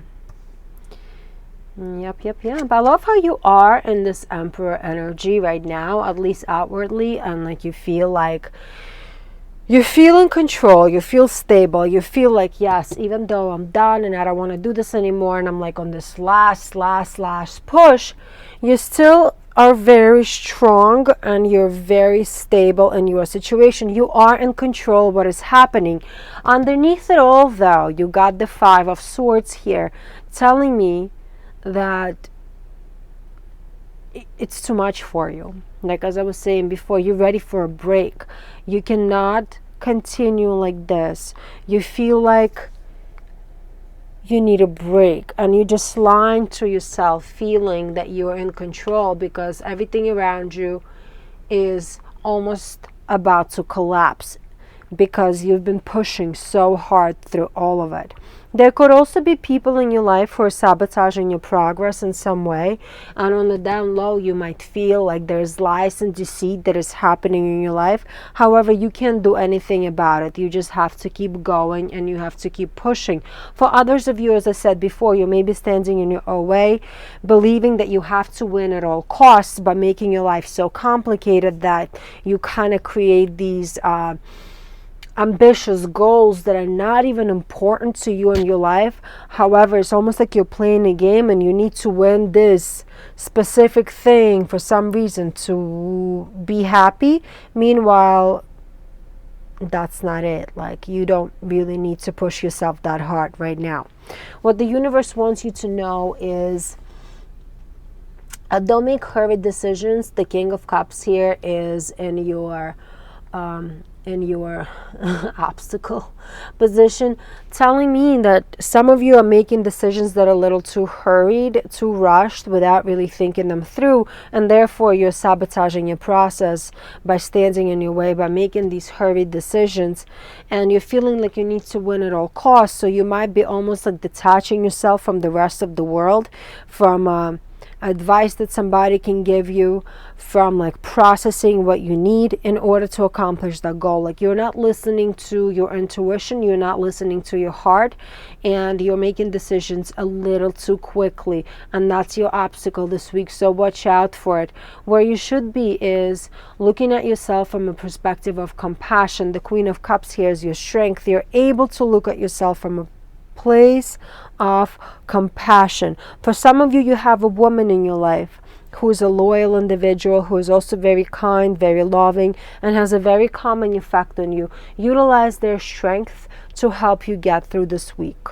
A: Yep. But I love how you are in this Emperor energy right now, at least outwardly, and like you feel like you feel in control, you feel stable, you feel like, yes, even though I'm done and I don't want to do this anymore, and I'm like on this last push, you still are very strong and you're very stable in your situation. You are in control of what is happening. Underneath it all, though, you got the Five of Swords here, telling me that it's too much for you. Like as I was saying before, you're ready for a break. You cannot continue like this. You feel like you need a break, and you're just lying to yourself, feeling that you're in control, because everything around you is almost about to collapse because you've been pushing so hard through all of it. There could also be people in your life who are sabotaging your progress in some way, and on the down low you might feel like there's lies and deceit that is happening in your life. However, you can't do anything about it. You just have to keep going and you have to keep pushing. For others of you, as I said before, you may be standing in your own way, believing that you have to win at all costs, by making your life so complicated that you kind of create these ambitious goals that are not even important to you in your life. However, it's almost like you're playing a game and you need to win this specific thing for some reason to be happy. Meanwhile, that's not it. Like, you don't really need to push yourself that hard right now. What the universe wants you to know is don't make hurried decisions. The King of Cups here is in your obstacle position, telling me that some of you are making decisions that are a little too hurried, too rushed, without really thinking them through, and therefore you're sabotaging your process by standing in your way, by making these hurried decisions, and you're feeling like you need to win at all costs. So you might be almost like detaching yourself from the rest of the world, from advice that somebody can give you, from like processing what you need in order to accomplish that goal. Like, you're not listening to your intuition, you're not listening to your heart, and you're making decisions a little too quickly, and that's your obstacle this week. So watch out for it. Where you should be is looking at yourself from a perspective of compassion. The Queen of Cups here is your strength. You're able to look at yourself from a place of compassion. For some of you, you have a woman in your life who is a loyal individual, who is also very kind, very loving, and has a very calming effect on you. Utilize their strength to help you get through this week.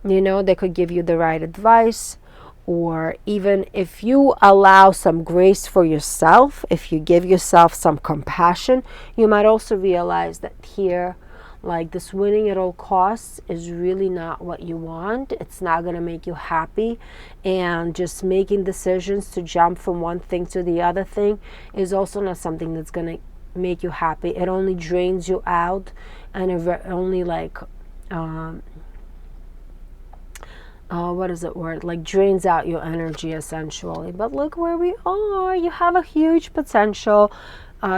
A: You know, they could give you the right advice, or even if you allow some grace for yourself, if you give yourself some compassion, you might also realize that here, like, this winning at all costs is really not what you want. It's not going to make you happy. And just making decisions to jump from one thing to the other thing is also not something that's going to make you happy. It only drains you out, and it only like, what is it word? Like, drains out your energy essentially. But look where we are. You have a huge potential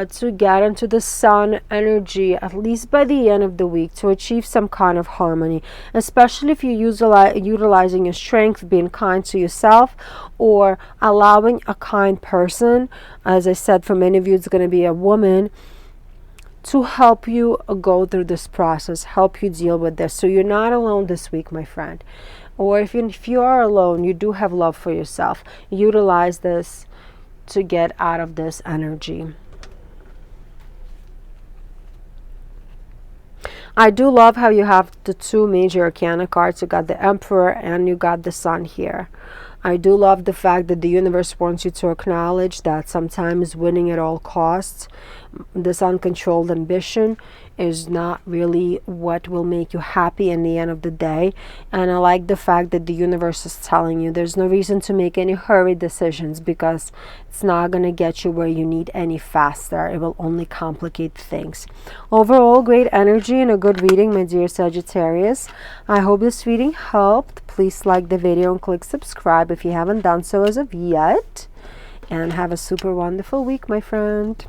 A: to get into the sun energy, at least by the end of the week, to achieve some kind of harmony, especially if you're utilizing your strength, being kind to yourself, or allowing a kind person, as I said, for many of you it's going to be a woman, to help you go through this process, help you deal with this. So you're not alone this week, my friend. Or if you are alone, you do have love for yourself. Utilize this to get out of this energy. I do love how you have the two major arcana cards. You got the Emperor and you got the Sun here. I do love the fact that the universe wants you to acknowledge that sometimes winning at all costs, this uncontrolled ambition, is not really what will make you happy in the end of the day. And I like the fact that the universe is telling you there's no reason to make any hurried decisions, because it's not going to get you where you need any faster. It will only complicate things. Overall, great energy and a good reading, my dear Sagittarius. I hope this reading helped. Please like the video and click subscribe if you haven't done so as of yet. And have a super wonderful week, my friend.